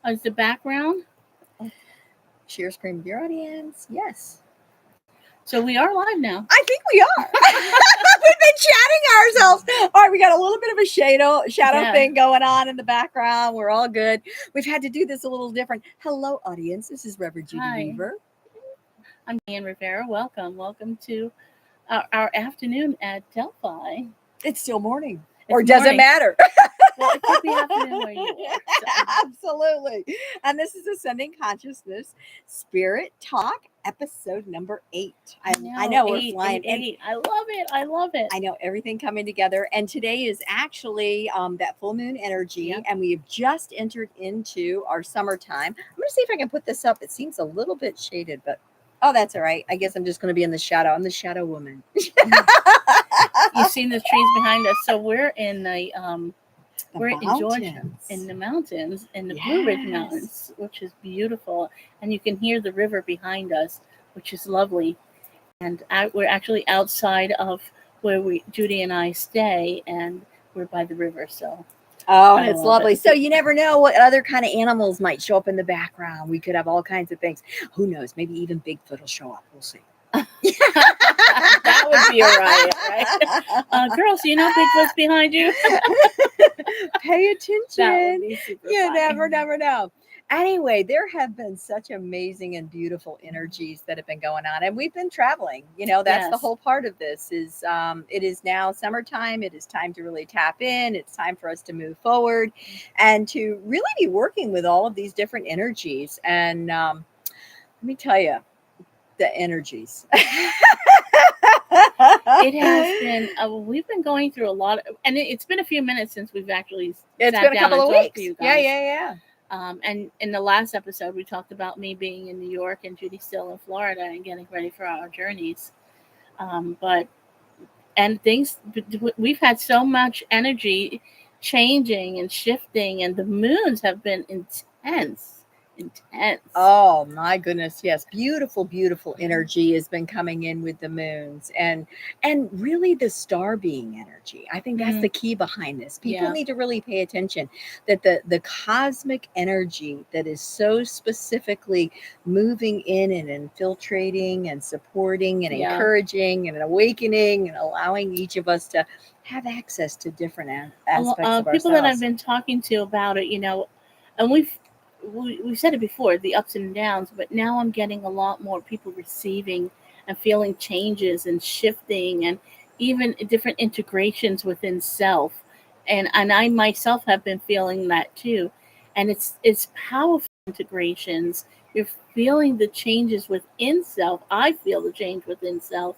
Is the background? Share screen with your audience. Yes. So we are live now. I think we are. We've been chatting ourselves. All right, we got a little bit of a shadow thing going on in the background. We're all good. We've had to do this a little different. Hello, audience. This is Reverend Judi Weaver. I'm Diane Rivera. Welcome to our afternoon at Delphi. It's still morning. Or does it matter? Well, it could be afternoon where you are. So. Absolutely. And this is Ascending Consciousness Spirit Talk, episode number 8. I know we're flying. Eight. I love it. I know everything coming together. And today is actually that full moon energy. And we have just entered into our summertime. I'm going to see if I can put this up. It seems a little bit shaded, but oh, that's all right. I guess I'm just going to be in the shadow. I'm the shadow woman. You've seen the trees behind us. So we're in we're in Georgia, in the mountains, in the Blue Ridge Mountains, which is beautiful. And you can hear the river behind us, which is lovely. And we're actually outside of where Judi and I stay, and we're by the river. So. Oh, and it's lovely. So you never know what other kind of animals might show up in the background. We could have all kinds of things. Who knows? Maybe even Bigfoot will show up. We'll see. That would be a riot, right? Girls, you know Bigfoot's behind you. Pay attention. That would be super you fun. never know. Anyway, there have been such amazing and beautiful energies that have been going on, and we've been traveling. That's the whole part of this. Is it is now summertime. It is time to really tap in. It's time for us to move forward, and to really be working with all of these different energies. And let me tell you, the energies. It has been. We've been going through a lot, and it's been a few minutes since we've actually. It's sat been a down couple and of weeks. To you guys. Yeah. And in the last episode, we talked about me being in New York and Judi still in Florida and getting ready for our journeys. We've had so much energy changing and shifting, and the moons have been intense. Oh my goodness, yes. Beautiful energy has been coming in with the moons, and really the star being energy. I think that's the key behind this. People need to really pay attention that the cosmic energy that is so specifically moving in and infiltrating and supporting and encouraging and awakening and allowing each of us to have access to different aspects of ourselves. People that I've been talking to about it, and we've said it before, the ups and downs, but now I'm getting a lot more people receiving and feeling changes and shifting and even different integrations within self. And I myself have been feeling that too. And it's powerful integrations. You're feeling the changes within self. I feel the change within self.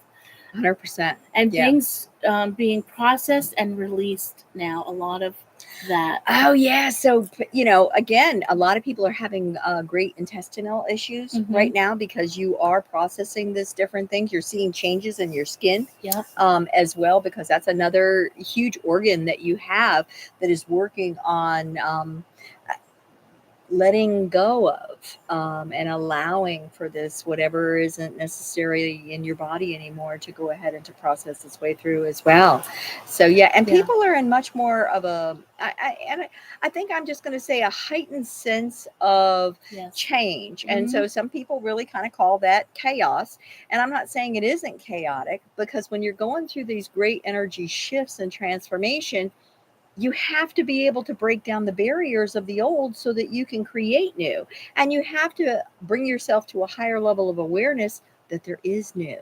100%. And things being processed and released now. A lot of that. Oh yeah. So again, a lot of people are having great intestinal issues right now because you are processing this different things. You're seeing changes in your skin as well, because that's another huge organ that you have that is working on letting go of and allowing for this whatever isn't necessarily in your body anymore to go ahead and to process its way through as well. So people are in much more of a I think I'm just going to say a heightened sense of change. And so some people really kind of call that chaos, and I'm not saying it isn't chaotic, because when you're going through these great energy shifts and transformation, you have to be able to break down the barriers of the old so that you can create new. And you have to bring yourself to a higher level of awareness that there is new,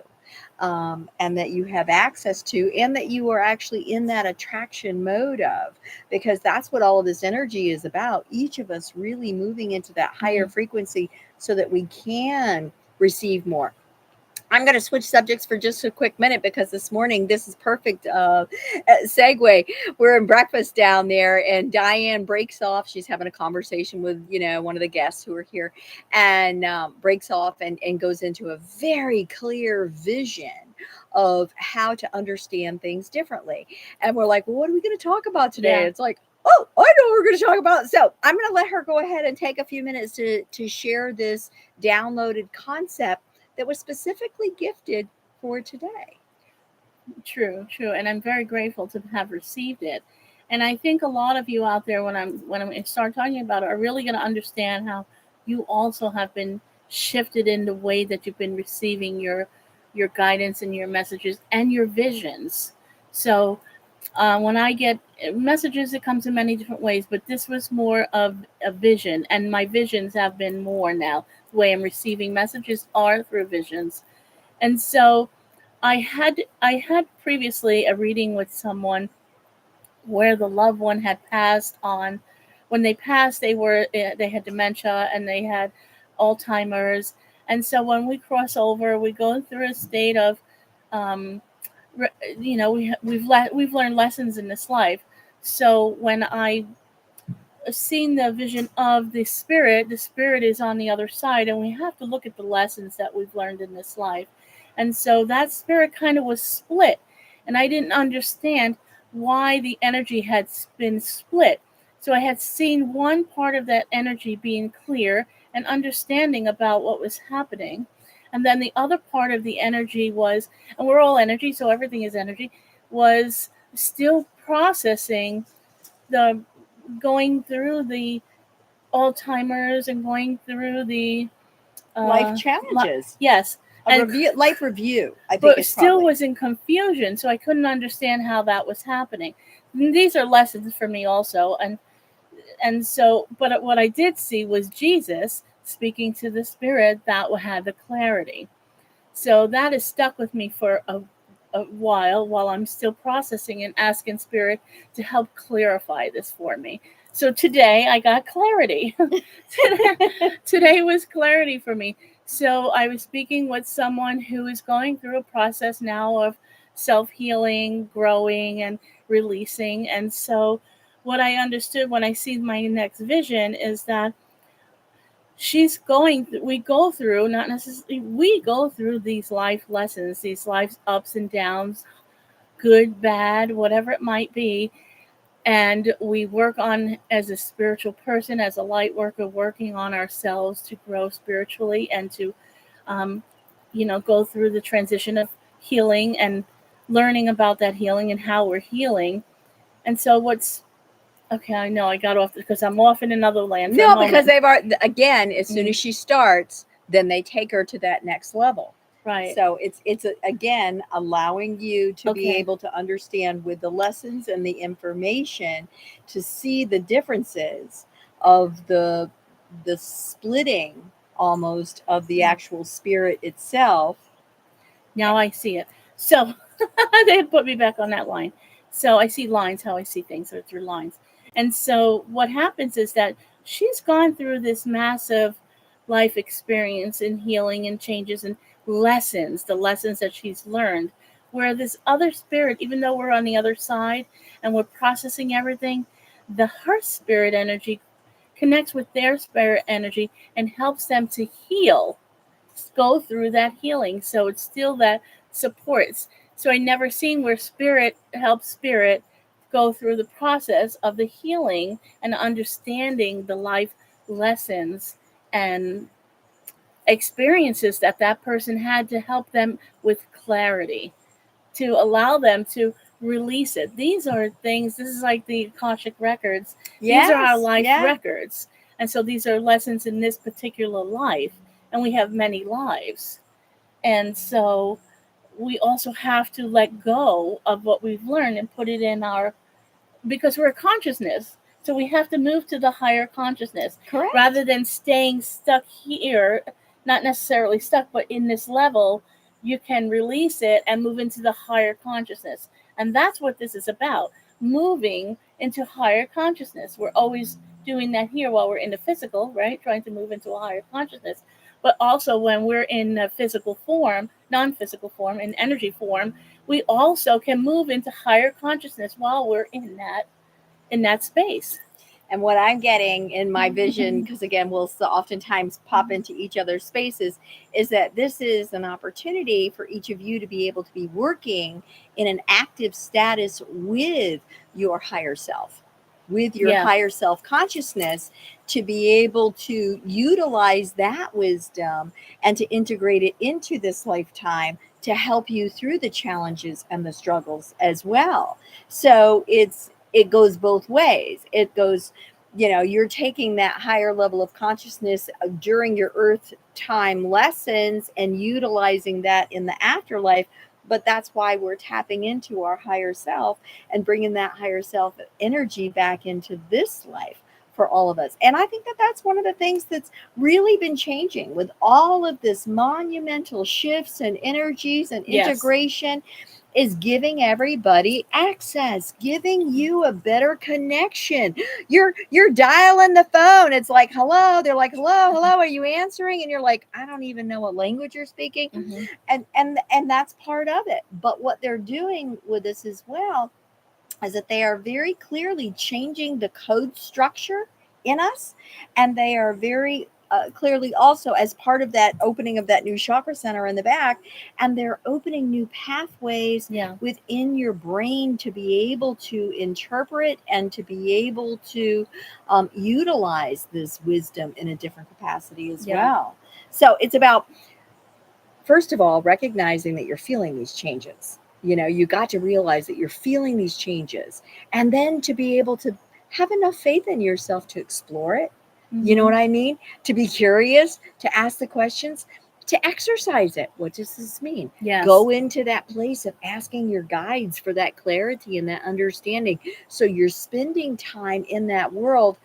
and that you have access to, and that you are actually in that attraction mode of, because that's what all of this energy is about. Each of us really moving into that higher frequency so that we can receive more. I'm going to switch subjects for just a quick minute, because this morning, this is perfect segue. We're in breakfast down there, and Diane breaks off. She's having a conversation with, one of the guests who are here, and breaks off and goes into a very clear vision of how to understand things differently. And we're like, well, what are we going to talk about today? It's like, oh, I know what we're going to talk about. So I'm going to let her go ahead and take a few minutes to share this downloaded concept that was specifically gifted for today. True. And I'm very grateful to have received it. And I think a lot of you out there, when I start talking about it, are really going to understand how you also have been shifted in the way that you've been receiving your guidance and your messages and your visions. So when I get messages, it comes in many different ways, but this was more of a vision, and my visions have been more now. The way I'm receiving messages are through visions, and so I had previously a reading with someone where the loved one had passed on. When they passed, they had dementia and they had Alzheimer's, and so when we cross over, we go through a state of um, we've learned lessons in this life. So when I seen the vision of the spirit is on the other side, and we have to look at the lessons that we've learned in this life. And so that spirit kind of was split, and I didn't understand why the energy had been split. So I had seen one part of that energy being clear and understanding about what was happening. And then the other part of the energy was, and we're all energy, so everything is energy, was still processing the going through the Alzheimer's and going through the Life uh, challenges, yes, a and review, life review, I think but it's still probably. was in confusion, so I couldn't understand how that was happening. And these are lessons for me also, and so, but what I did see was Jesus speaking to the spirit that had the clarity. So that has stuck with me for a while I'm still processing and asking Spirit to help clarify this for me. So today I got clarity. Today was clarity for me. So I was speaking with someone who is going through a process now of self healing, growing, and releasing. And so what I understood when I see my next vision is that we go through, not necessarily, we go through these life lessons, these life ups and downs, good, bad, whatever it might be. And we work on, as a spiritual person, as a light worker, working on ourselves to grow spiritually and to um, go through the transition of healing and learning about that healing and how we're healing. And so what's okay, I know I got off because I'm off in another land for a No, because moment. they've already, again, as soon Mm, as she starts, then they take her to that next level. right. So again allowing you to be Okay. able to understand with the lessons and the information to see the differences of the splitting almost of the Yeah. actual spirit itself. Now I see it. So they had put me back on that line. So I see lines, how I see things are through lines. And so what happens is that she's gone through this massive life experience and healing and changes and lessons, the lessons that she's learned. Where this other spirit, even though we're on the other side and we're processing everything, the her spirit energy connects with their spirit energy and helps them to heal, go through that healing. So it's still that supports. So I never seen where spirit helps spirit go through the process of the healing and understanding the life lessons and experiences that that person had to help them with clarity, to allow them to release it. These are things, this is like the Akashic records. These are our Yes, life yeah, records. And so these are lessons in this particular life. And we have many lives. And so we also have to let go of what we've learned and put it in our, because we're a consciousness. So we have to move to the higher consciousness correct. rather than staying stuck here, not necessarily stuck, but in this level. You can release it and move into the higher consciousness. And that's what this is about, moving into higher consciousness. We're always doing that here while we're in the physical, right? Trying to move into a higher consciousness. But also when we're in a physical form, non physical form, in energy form, we also can move into higher consciousness while we're in that space. And what I'm getting in my vision, because again, we'll oftentimes pop into each other's spaces, is that this is an opportunity for each of you to be able to be working in an active status with your higher self, with your Yeah. higher self consciousness, to be able to utilize that wisdom and to integrate it into this lifetime to help you through the challenges and the struggles as well. So it goes both ways. It goes, you're taking that higher level of consciousness during your earth time lessons and utilizing that in the afterlife. But that's why we're tapping into our higher self and bringing that higher self energy back into this life for all of us. And I think that that's one of the things that's really been changing with all of this monumental shifts and energies and Yes. integration, is giving everybody access, giving you a better connection. You're dialing the phone. It's like, hello. They're like, hello, hello. Are you answering? And you're like, I don't even know what language you're speaking. Mm-hmm. And that's part of it. But what they're doing with this as well is that they are very clearly changing the code structure in us, and they are very clearly also as part of that opening of that new chakra center in the back, and they're opening new pathways Yeah. within your brain to be able to interpret and to be able to utilize this wisdom in a different capacity as Yeah. well. So it's about, first of all, recognizing that you're feeling these changes. You got to realize that you're feeling these changes, and then to be able to have enough faith in yourself to explore it. You know Mm-hmm. what I mean? To be curious, to ask the questions, to exercise it. What does this mean? Yes. Go into that place of asking your guides for that clarity and that understanding. So you're spending time in that world,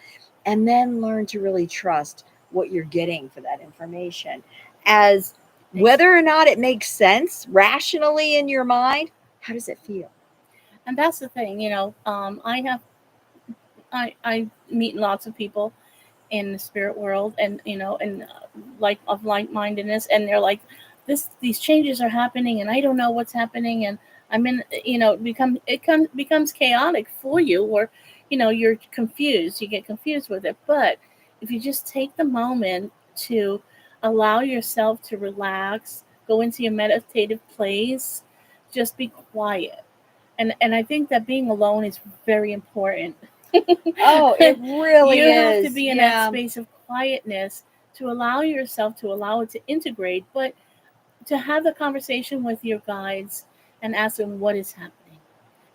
and then learn to really trust what you're getting for that information. As whether or not it makes sense rationally in your mind, how does it feel? And that's the thing, I meet lots of people in the spirit world, and and like of like mindedness, and they're like, these changes are happening, and I don't know what's happening, and I'm in, becomes chaotic for you, or you're confused, you get confused with it. But if you just take the moment to allow yourself to relax, go into your meditative place, just be quiet. And I think that being alone is very important. Oh, it really You have to is. be in that Yeah. space of quietness to allow yourself to allow it to integrate, but to have the conversation with your guides and ask them what is happening,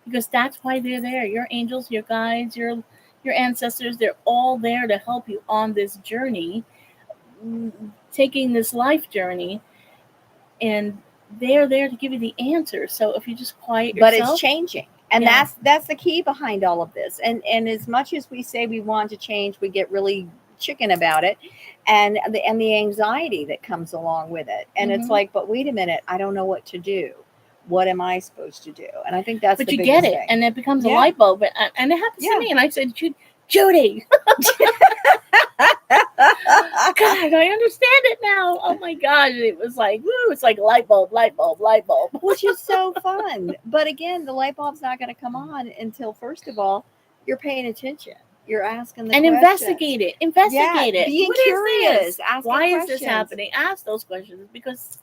because that's why they're there. Your angels, your guides, your ancestors, they're all there to help you on this journey, mm, taking this life journey, and they're there to give you the answer. So if you just quiet But it's yourself, changing. And yeah, that's the key behind all of this. And as much as we say we want to change, we get really chicken about it, and the anxiety that comes along with it. And it's hmm like, but wait a minute, I don't know what to do. What am I supposed to do? And I think that's but the you get biggest it, thing. and it becomes a Yeah. light bulb. And it happens to Yeah. me, and I said, Judy, God, I understand it now. Oh my God. It was like, woo, it's like light bulb, light bulb, light bulb. Which is so fun. But again, the light bulb's not going to come on until, first of all, you're paying attention. You're asking the And questions. investigate it. Yeah, Investigate it. being What is curious, this? asking Why is this questions. happening? Ask those questions, because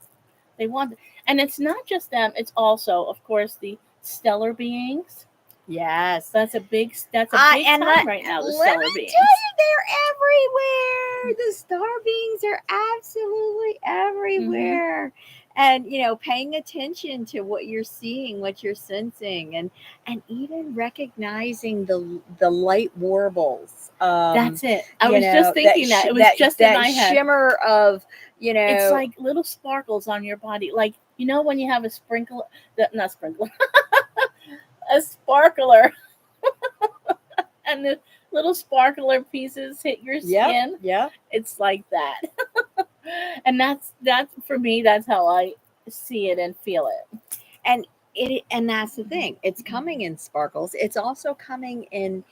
they want, and it's not just them, it's also, of course, the stellar beings. Yes. That's a big And time right now, the let stellar me tell beings. you, they're everywhere. The star beings are absolutely Mm-hmm. everywhere. And paying attention to what you're seeing, what you're sensing, and even recognizing the light warbles. That's it. I was just thinking that. It was just in That my head. shimmer of It's like little sparkles on your body. Like, when you have a sprinkle, not sprinkler, a sparkler, and the little sparkler pieces hit your yep, skin. yep. It's like that. And that's for me, that's how I see it and feel it. And that's the thing. It's coming in sparkles. It's also coming in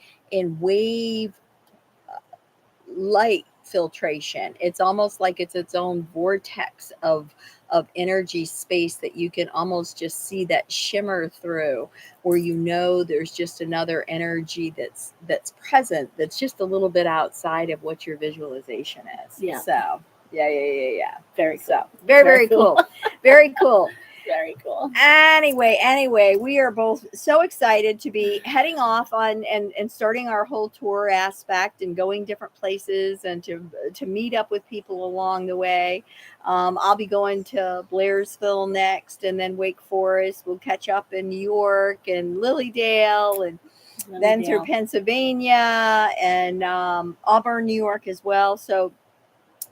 wave light filtration. It's almost like it's its own vortex of energy space that you can almost just see that shimmer through, where there's just another energy that's present, that's just a little bit outside of what your visualization is. Yeah. So yeah. Very cool. So very, Very very cool. cool. Very cool. Very cool. Anyway, we are both so excited to be heading off on and starting our whole tour aspect and going different places and to meet up with people along the way. I'll be going to Blairsville next, and then Wake Forest. We'll catch up in New York and Lilydale, then through Riverdale. Pennsylvania and Auburn, New York as well. So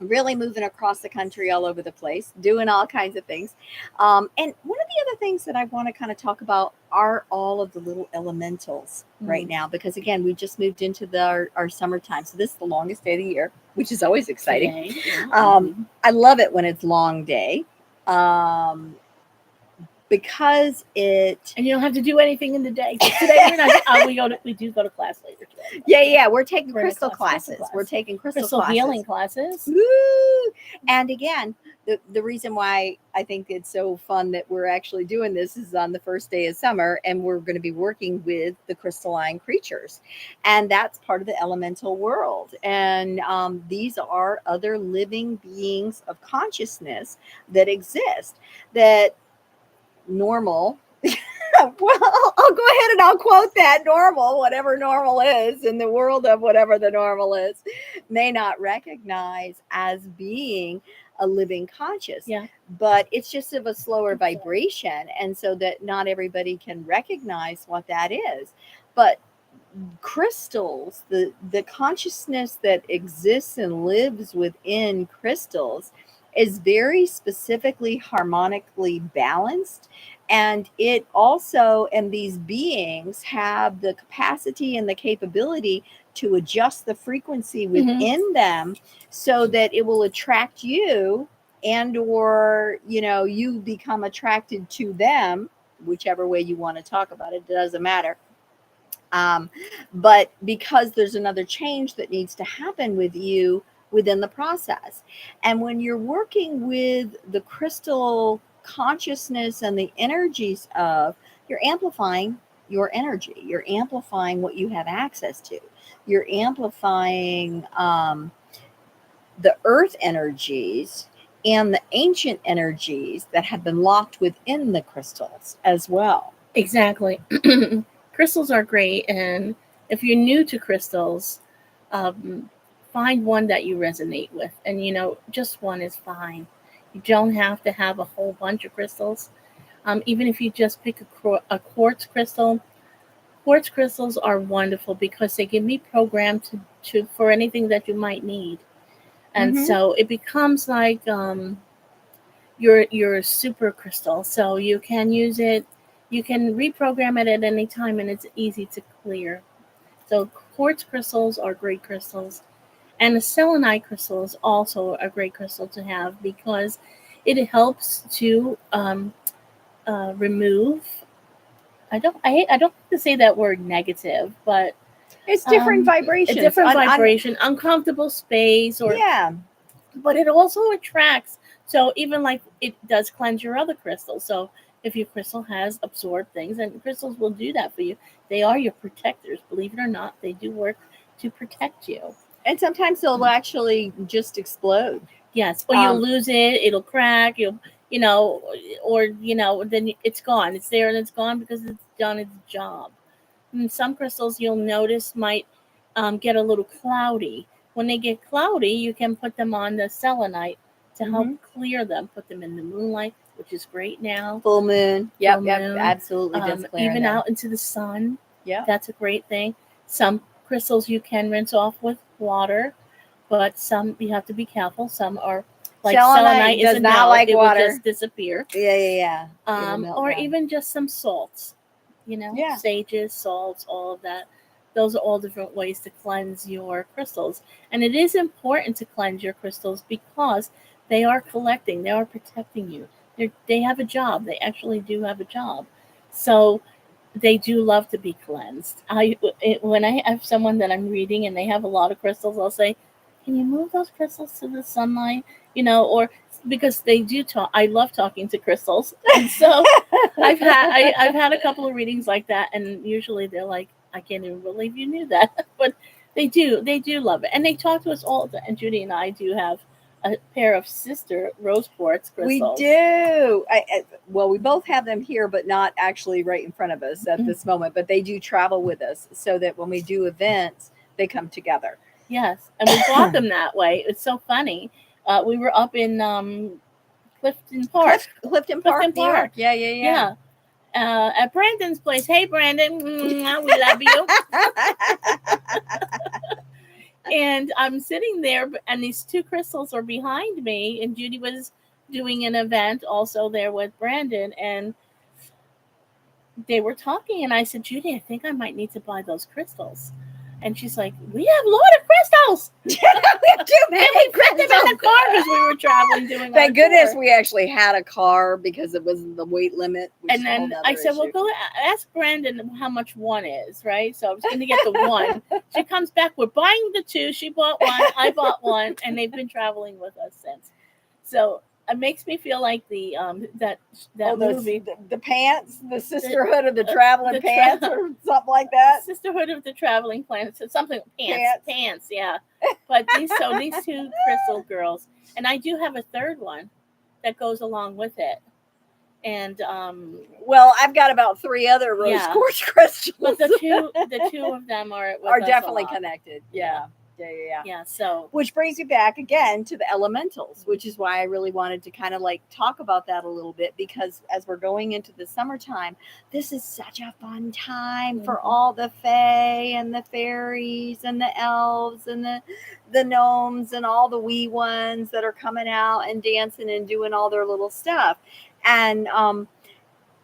really moving across the country all over the place, doing all kinds of things. And one of the other things that I want to kind of talk about are all of the little elementals right Mm. now, because again, we just moved into our summertime. So this is the longest day of the year, which is always exciting. Today, yeah. Mhm. I love it when it's long day. Um, because it And you don't have to do anything in the day. 'Cause today we're not. We do go to class later today. yeah, we're taking We're in a crystal class, classes. We're taking crystal crystal healing classes. classes. Woo! And again, the reason why I think it's so fun that we're actually doing this is on the first day of summer, and we're going to be working with the crystalline creatures, and that's part of the elemental world. And these are other living beings of consciousness that exist, that normal. Well, I'll go ahead and I'll quote that: normal, whatever normal is in the world of whatever the normal is, may not recognize as being a living conscious. Yeah. But it's just of a slower vibration. And so that not everybody can recognize what that is. But crystals, the consciousness that exists and lives within crystals, is very specifically harmonically balanced. And it also, and these beings have the capacity and the capability to adjust the frequency within them so that it will attract you, and or you become attracted to them, whichever way you want to talk about it, it doesn't matter. But because there's another change that needs to happen with you within the process. And when you're working with the crystal consciousness and the energies of, you're amplifying your energy, you're amplifying what you have access to, you're amplifying the earth energies and the ancient energies that have been locked within the crystals as well. Exactly. Crystals are great, and if you're new to crystals, um, find one that you resonate with, and just one is fine. You don't have to have a whole bunch of crystals. Even if you just pick a quartz crystal, quartz crystals are wonderful because they can be programmed to for anything that you might need, and Mm-hmm. so it becomes like your super crystal. So you can use it, you can reprogram it at any time, and it's easy to clear. So quartz crystals are great crystals, and a selenite crystal is also a great crystal to have because it helps to remove. I don't like to say that word negative, but It's different a vibrations different on vibration, uncomfortable space, or yeah. but it also attracts. So even like it does cleanse your other crystals. So if your crystal has absorbed things, and crystals will do that for you, they are your protectors. Believe it or not, they do work to protect you. And sometimes they'll actually just explode. Yes, or you'll lose it. It'll crack. You know, or then it's gone. It's there and it's gone because it's done its job. And some crystals you'll notice might get a little cloudy. When they get cloudy, you can put them on the selenite to help clear them. Put them in the moonlight, which is great now. Full moon. Yep, Full yep, moon. absolutely. Even out into the sun. Yeah. That's a great thing. Some crystals you can rinse off with water, but some you have to be careful. Some are like selenite is does a not no, like it water. will just disappear. Yeah. It'll melt Or down. even just some salts, Yeah. sages, salts, all of that. Those are all different ways to cleanse your crystals. And it is important to cleanse your crystals because they are collecting, they are protecting you. They have a job. They actually do have a job. So they do love to be cleansed. When I have someone that I'm reading and they have a lot of crystals, I'll say, "Can you move those crystals to the sunlight?" Or because they do talk. I love talking to crystals, and so I've had a couple of readings like that, and usually they're like, "I can't even believe you knew that," but they do love it, and they talk to us all. And Judi and I do have a pair of sister rose quartz crystals. We do. Well, we both have them here, but not actually right in front of us at this moment. But they do travel with us so that when we do events, they come together. Yes, and we bought them that way. It's so funny. We were up in Clifton Park. Clifton Park, New York. Yeah. at Brandon's place. Hey, Brandon, we love you. And I'm sitting there, and these two crystals are behind me, and Judi was doing an event also there with Brandon, and they were talking, and I said, Judi, I think I might need to buy those crystals. And she's like, we have a lot of crystals. We have too And we many put them in the crystals. car because we were traveling doing Thank our goodness tour. we actually had a car because it was the weight limit. Which And is a whole then nother I said, well, issue. go ask Brandon how much one is, right? So I was going to get the one. She comes back, we're buying the two. She bought one, I bought one, and they've been traveling with us since. So it makes me feel like that movie, the pants, the sisterhood of the traveling pants, or something like that. Sisterhood of the Traveling Planets, something pants, yeah. But these two crystal girls, and I do have a third one that goes along with it. And well, I've got about 3 other rose quartz crystals, but the two of them are definitely connected. Yeah. So, which brings me back again to the elementals, which is why I really wanted to kind of like talk about that a little bit, because as we're going into the summertime, this is such a fun time for all the fae and the fairies and the elves and the gnomes and all the wee ones that are coming out and dancing and doing all their little stuff. And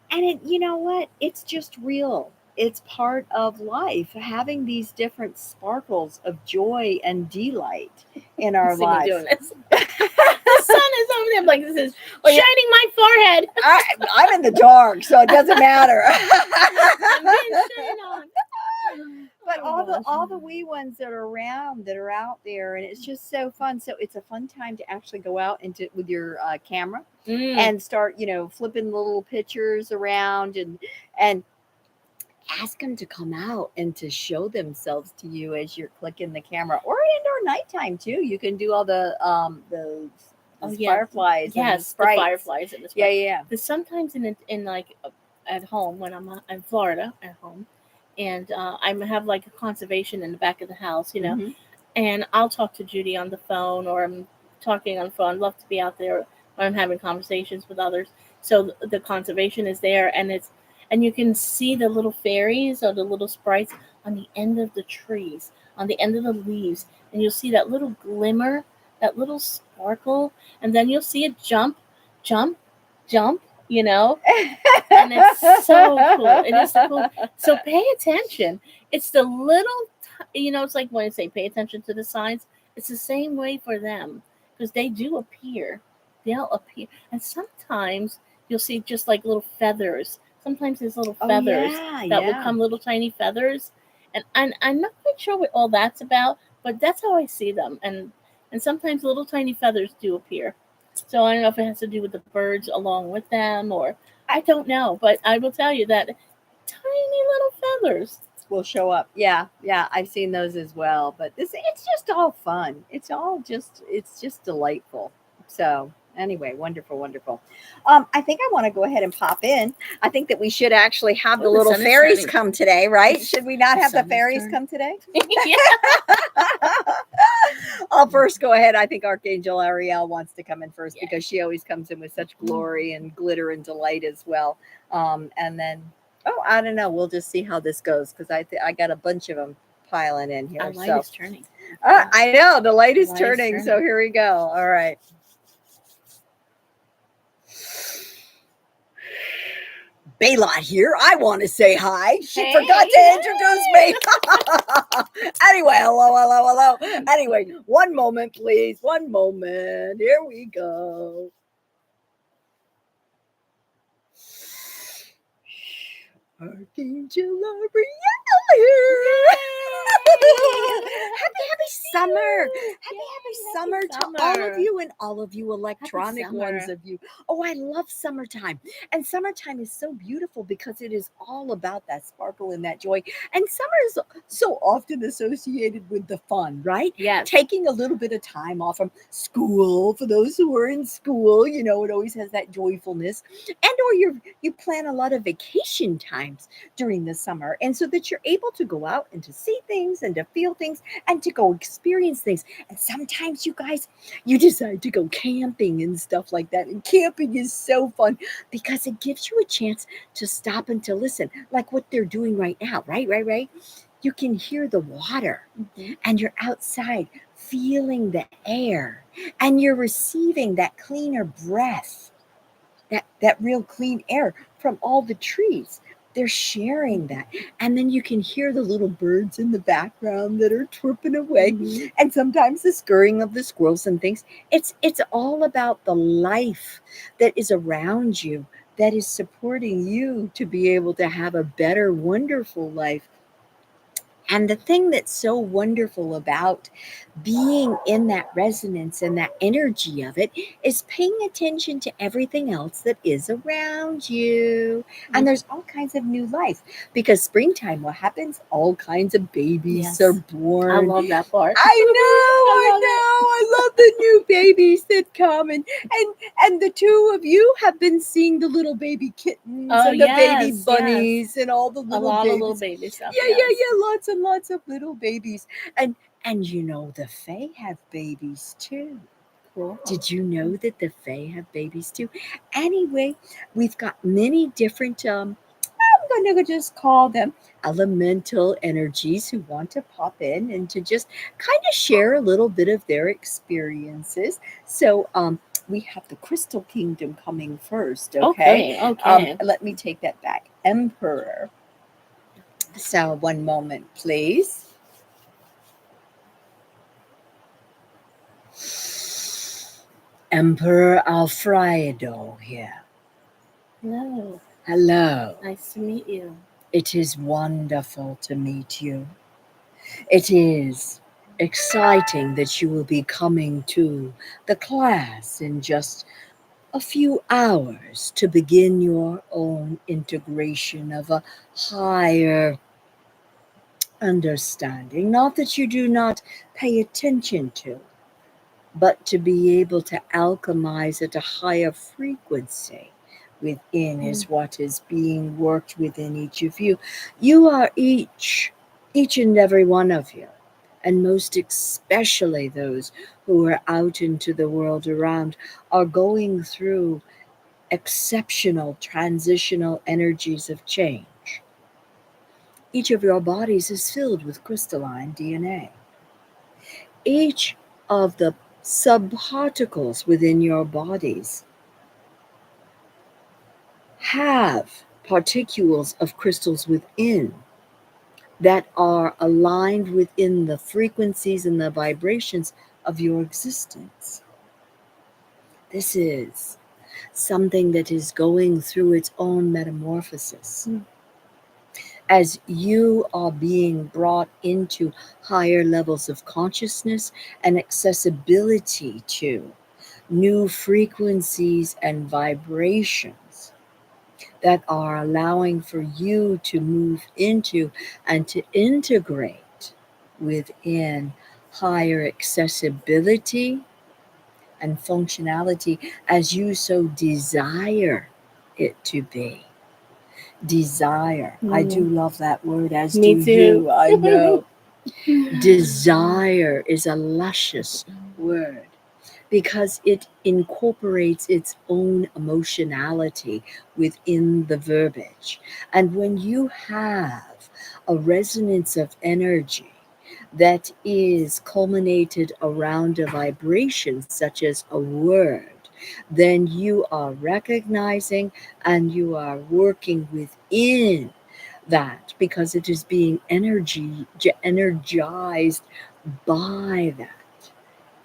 it, you know what? It's just real. It's part of life, having these different sparkles of joy and delight in our lives. Doing this. The sun is over there, like, this is shining my forehead. I'm in the dark, so it doesn't matter. I'm getting shine on. But all the wee ones that are around, that are out there, and it's just so fun. So it's a fun time to actually go out with your camera and start, flipping the little pictures around and ask them to come out and to show themselves to you as you're clicking the camera, or nighttime too. You can do all the fireflies. Yes, the fireflies and the sprites. Yeah. But sometimes in like at home, when I'm in Florida at home, and I have like a conservation in the back of the house, and I'll talk to Judi on the phone, or I'm talking on the phone. I love to be out there when I'm having conversations with others. So the conservation is there, and you can see the little fairies or the little sprites on the end of the trees, on the end of the leaves, and you'll see that little glimmer, that little sparkle, and then you'll see it jump, and it's so cool. It is so cool. So pay attention. It's the little, it's like when I say pay attention to the signs. It's the same way for them, because they do appear. They'll appear, and sometimes you'll see just like little feathers. Sometimes there's little feathers that will come, little tiny feathers, and I'm not quite sure what all that's about, but that's how I see them. And sometimes little tiny feathers do appear. So I don't know if it has to do with the birds along with them, or I don't know, but I will tell you that tiny little feathers will show up. Yeah, I've seen those as well. But it's just all fun. It's just delightful. So anyway, wonderful. I think I want to go ahead and pop in. I think that we should actually have the little fairies come today, right? Should we not have the fairies come today? I'll first go ahead. I think Archangel Ariel wants to come in first, because she always comes in with such glory and glitter and delight as well. And then, I don't know. We'll just see how this goes, because I got a bunch of them piling in here. The light is turning. I know the light is turning. So here we go. All right. Baylot here. I want to say hi. She forgot to introduce me. Anyway, hello. Anyway, one moment, please. One moment. Here we go. Archangel Ariel here. Happy summer. Happy summer to all of you, and all of you electronic ones of you. Oh, I love summertime. And summertime is so beautiful because it is all about that sparkle and that joy. And summer is so often associated with the fun, right? Yeah. Taking a little bit of time off from school, for those who are in school, it always has that joyfulness. And or you plan a lot of vacation times during the summer, and so that you're able to go out and to see things and to feel things and to go experience things. And sometimes you guys, you decide to go camping and stuff like that. And camping is so fun because it gives you a chance to stop and to listen, like what they're doing right now, right? Right, right. You can hear the water Mm-hmm. and you're outside feeling the air and you're receiving that cleaner breath, that real clean air from all the trees. They're sharing that. And then you can hear the little birds in the background that are chirping away. Mm-hmm. And sometimes the scurrying of the squirrels and things. It's all about the life that is around you, that is supporting you to be able to have a better, wonderful life. And the thing that's so wonderful about being in that resonance and that energy of it is paying attention to everything else that is around you. And there's all kinds of new life because springtime, what happens? All kinds of babies are Yes. I born. love that part. I I love know, it. I love the new babies that come and the two of you have been seeing the little baby kittens Oh and the baby yes, yes. bunnies and all the A little lot of little babies. baby stuff. Yeah, yeah, Yes. yeah, lots and lots of little babies. And you know the Fae have babies too. Cool. Did you know that the Fae have babies too? Anyway, we've got many different I'm going to just call them elemental energies who want to pop in and to just kind of share a little bit of their experiences. So, we have the Crystal Kingdom coming first, okay? Okay. Okay. Let me take that back. Emperor. So, one moment, please. Emperor Alfredo here. Hello. Hello. Nice to meet you. It is wonderful to meet you. It is exciting that you will be coming to the class in just a few hours to begin your own integration of a higher understanding. Not that you do not pay attention to, but to be able to alchemize at a higher frequency within Mm. is what is being worked within each of you. You are each and every one of you, and most especially those who are out into the world around, are going through exceptional transitional energies of change. Each of your bodies is filled with crystalline DNA. Each of the subparticles within your bodies have particles of crystals within that are aligned within the frequencies and the vibrations of your existence. This is something that is going through its own metamorphosis. Mm. As you are being brought into higher levels of consciousness and accessibility to new frequencies and vibrations that are allowing for you to move into and to integrate within higher accessibility and functionality as you so desire it to be. Desire. I do Mm. love that word, as do Me too. you. I know. Desire is a luscious word because it incorporates its own emotionality within the verbiage. And when you have a resonance of energy that is culminated around a vibration, such as a word, then you are recognizing and you are working within that because it is being energized by that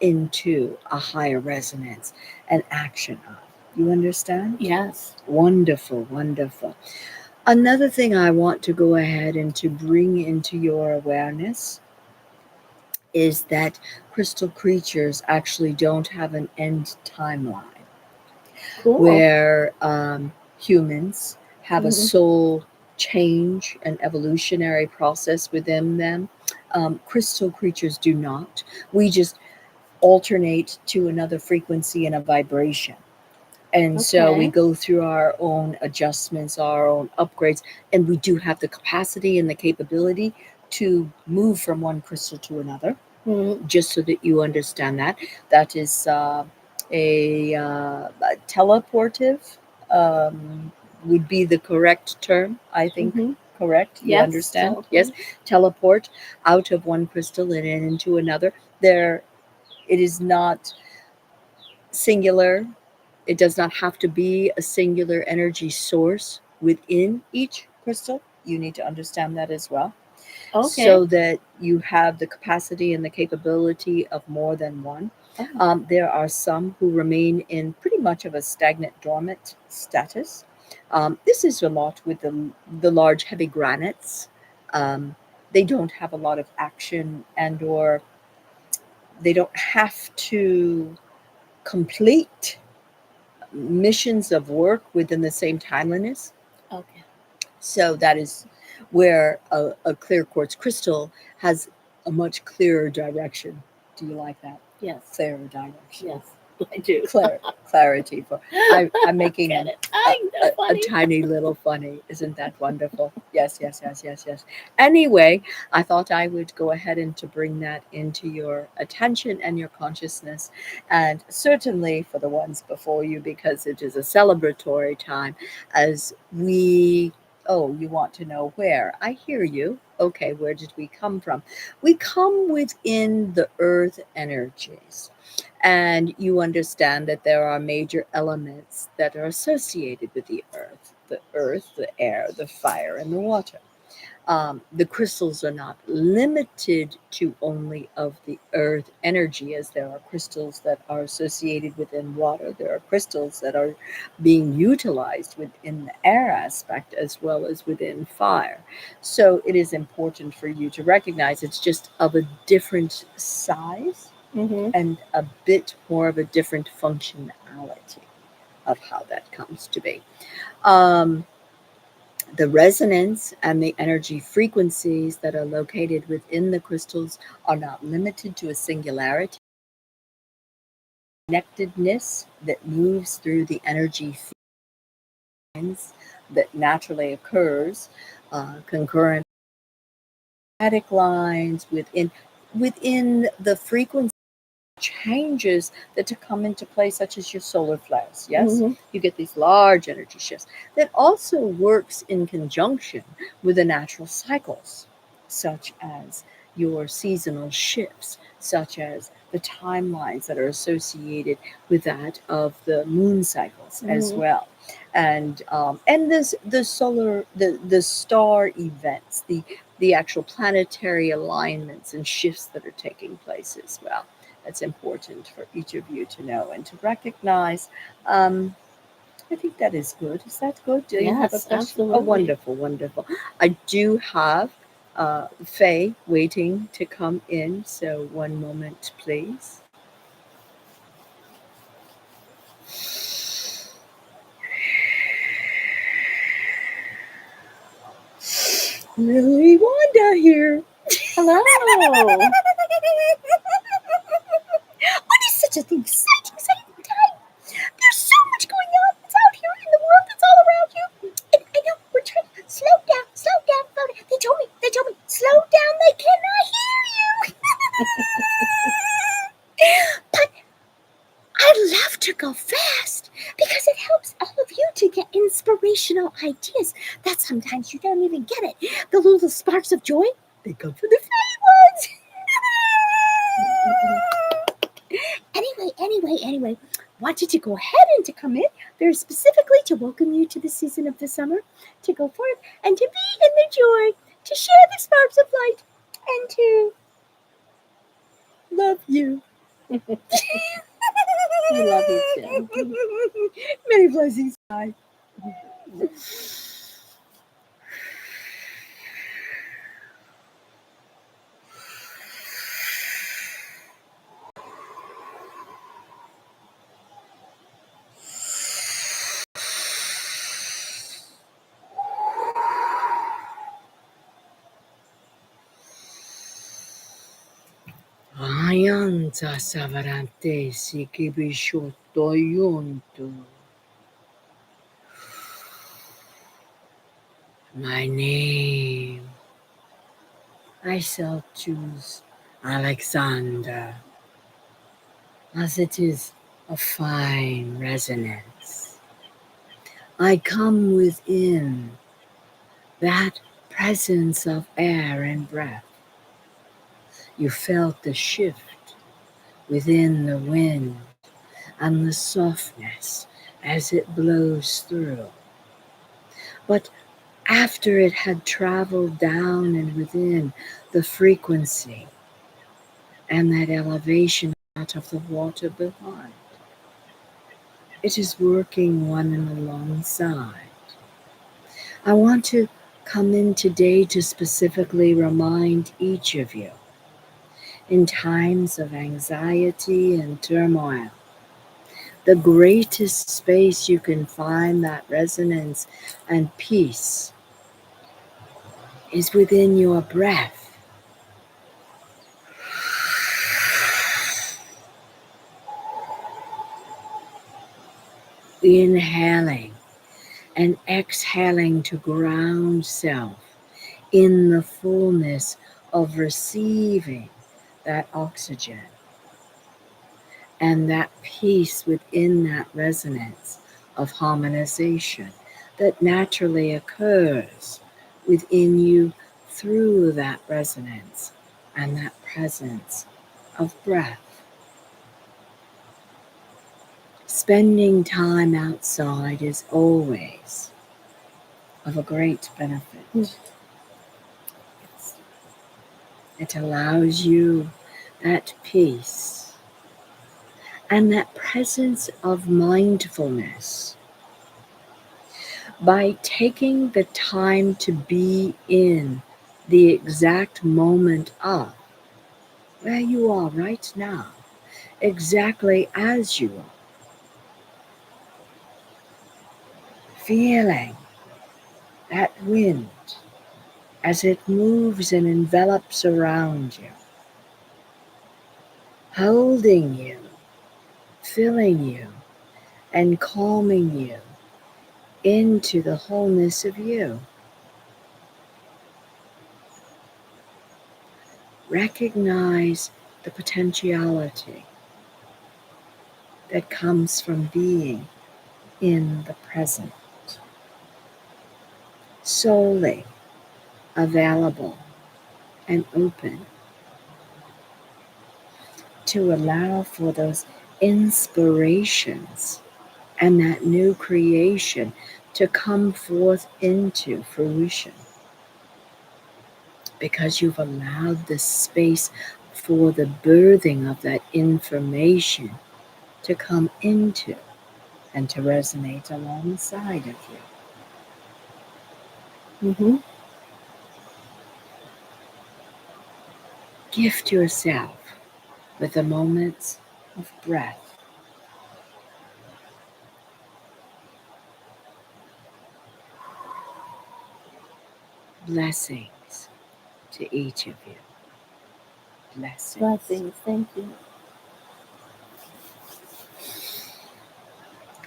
into a higher resonance and action of. You understand? Yes. Wonderful, wonderful. Another thing I want to go ahead and to bring into your awareness is that crystal creatures actually don't have an end timeline Cool. where humans have a Mhm. soul change and evolutionary process within them. Crystal creatures do not. We just alternate to another frequency and a vibration. And so we Okay. go through our own adjustments, our own upgrades, and we do have the capacity and the capability to move from one crystal to another, Mm-hmm. just so that you understand that. That is a teleportive, um, would be the correct term, I think. Mm-hmm. Correct? You Yes, understand? Yes. teleport. Teleport out of one crystal and into another. There, it is not singular. It does not have to be a singular energy source within each crystal. You need to understand that as well, Okay. so that you have the capacity and the capability of more than one. Oh. There are some who remain in pretty much of a stagnant, dormant status. This is a lot with the large, heavy granites. Um, they don't have a lot of action, and or they don't have to complete missions of work within the same timeliness. Okay. So that is where a clear quartz crystal has a much clearer direction. Do you like that? Yes. Clearer direction. Yes. I do. Clarity for I'm making Get an it? I know, a funny. tiny little funny. Isn't that wonderful? Yes, yes, yes, yes, yes. Anyway, I thought I would go ahead and to bring that into your attention and your consciousness, and certainly for the ones before you, because it is a celebratory time as we. Oh, you want to know where? I hear you. Okay, where did we come from? We come within the earth energies, and you understand that there are major elements that are associated with the earth, the air, the fire, and the water. The crystals are not limited to only of the earth energy, as there are crystals that are associated within water. There are crystals that are being utilized within the air aspect as well as within fire. So it is important for you to recognize it's just of a different size Mm-hmm. and a bit more of a different functionality of how that comes to be. Um, the resonance and the energy frequencies that are located within the crystals are not limited to a singularity. Connectedness that moves through the energy lines that naturally occurs, concurrent lines within the frequency changes that to come into play, such as your solar flares. Yes, Mm-hmm. you get these large energy shifts that also works in conjunction with the natural cycles, such as your seasonal shifts, such as the timelines that are associated with that of the moon cycles as Mm-hmm. well. And this the solar the star events, the actual planetary alignments and shifts that are taking place as well. That's important for each of you to know and to recognize. Um, I think that is good. Is that good? Do you have a Yes, question? Oh, absolutely. wonderful, wonderful. I do have Faye waiting to come in. So, one moment, please. Lily Wanda here. Hello. What is such a thing? Exciting, exciting time. There's so much going on. It's out here in the world. It's all around you. And I know we're trying to slow down, slow down. They told me, slow down. They cannot hear you. But I love to go fast because it helps all of you to get inspirational ideas that sometimes you don't even get it. The little sparks of joy, they come from the fairy ones. Anyway, wanted to go ahead and to come in very specifically to welcome you to the season of the summer, to go forth and to be in the joy, to share the sparks of light, and to love you. We love you too. Many blessings. Bye. Ayanta savarante sikibishoto yuntu. My name I shall choose Alexander, as it is a fine resonance. I come within that presence of air and breath. You felt the shift within the wind and the softness as it blows through. But after it had traveled down and within the frequency and that elevation out of the water behind, it is working one and alongside. I want to come in today to specifically remind each of you in times of anxiety and turmoil, the greatest space you can find that resonance and peace is within your breath. Inhaling and exhaling to ground self in the fullness of receiving that oxygen and that peace within that resonance of harmonization that naturally occurs within you through that resonance and that presence of breath. Spending time outside is always of a great benefit. It allows you that peace and that presence of mindfulness by taking the time to be in the exact moment of where you are right now, exactly as you are, feeling that wind as it moves and envelops around you, holding you, filling you, and calming you into the wholeness of you. Recognize the potentiality that comes from being in the present, solely available and open to allow for those inspirations and that new creation to come forth into fruition, because you've allowed the space for the birthing of that information to come into and to resonate alongside of you. Gift yourself with the moments of breath. Blessings to each of you. Blessings. Blessings. Thank you.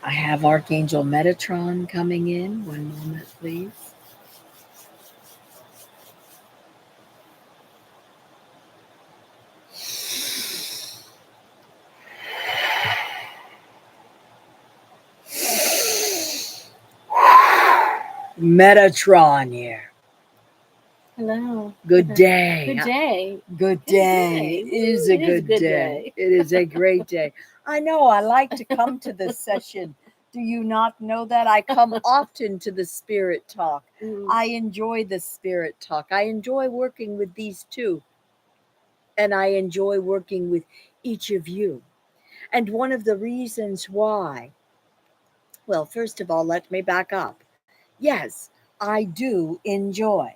I have Archangel Metatron coming in. One moment, please. Metatron here. Hello. Good day. Good day. Good day. It is a good day. It is a great day. I know, I like to come to this session. Do you not know that? I come often to the Spirit Talk. I enjoy the Spirit Talk. I enjoy working with these two. And I enjoy working with each of you. And one of the reasons why, well, first of all, let me back up. Yes, I do enjoy.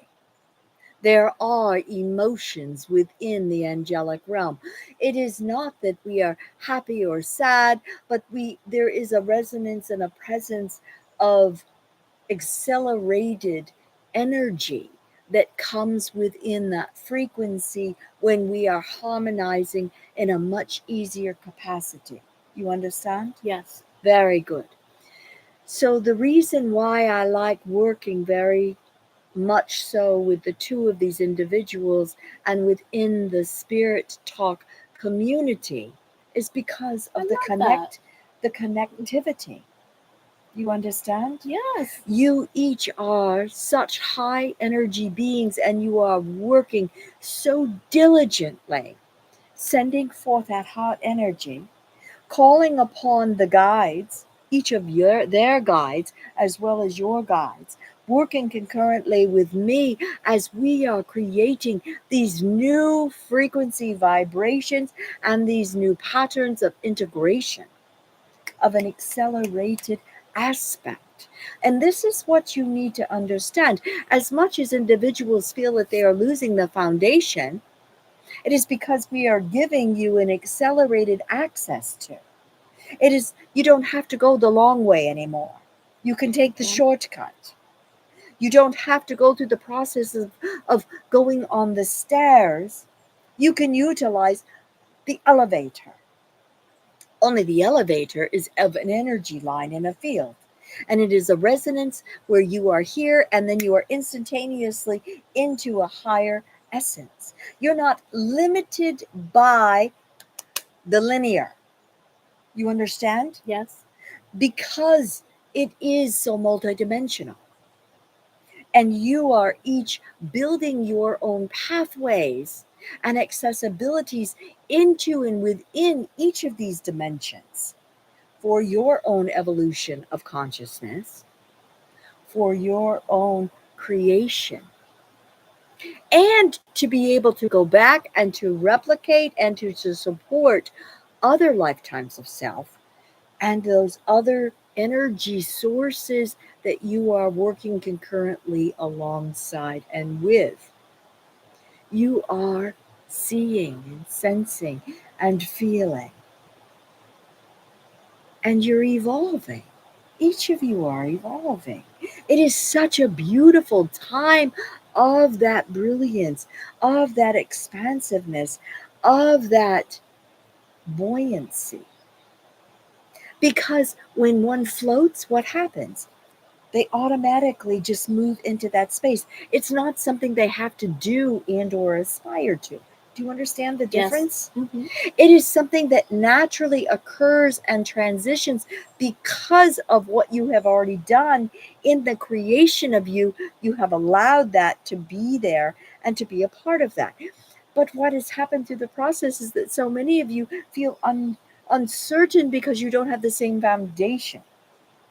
There are emotions within the angelic realm. It is not that we are happy or sad, but there is a resonance and a presence of accelerated energy that comes within that frequency when we are harmonizing in a much easier capacity. You understand? Yes. Very good. So the reason why I like working very much so with the two of these individuals and within the spirit talk community is because I of love that. the connectivity. You understand? Yes. You each are such high energy beings and you are working so diligently, sending forth that hot energy, calling upon the guides, each of their guides as well as your guides, working concurrently with me as we are creating these new frequency vibrations and these new patterns of integration of an accelerated aspect. And this is what you need to understand. As much as individuals feel that they are losing the foundation, it is because we are giving you an accelerated access to. It is, you don't have to go the long way anymore. You can take the Mhm. shortcut. You don't have to go through the process of going on the stairs. You can utilize the elevator. Only the elevator is of an energy line in a field. And it is a resonance where you are here and then you are instantaneously into a higher essence. You're not limited by the linear. You understand? Yes. Because it is so multidimensional. And you are each building your own pathways and accessibilities into and within each of these dimensions for your own evolution of consciousness, for your own creation, and to be able to go back and to replicate and to support other lifetimes of self and those other energy sources that you are working concurrently alongside and with. You are seeing and sensing and feeling, and you're evolving. Each of you are evolving. It is such a beautiful time of that brilliance, of that expansiveness, of that buoyancy. Because when one floats, what happens? They automatically just move into that space. It's not something they have to do and or aspire to. Do you understand the Yes. difference? Mm-hmm. It is something that naturally occurs and transitions because of what you have already done in the creation of you. You have allowed that to be there and to be a part of that. But what has happened through the process is that so many of you feel uncertain because you don't have the same foundation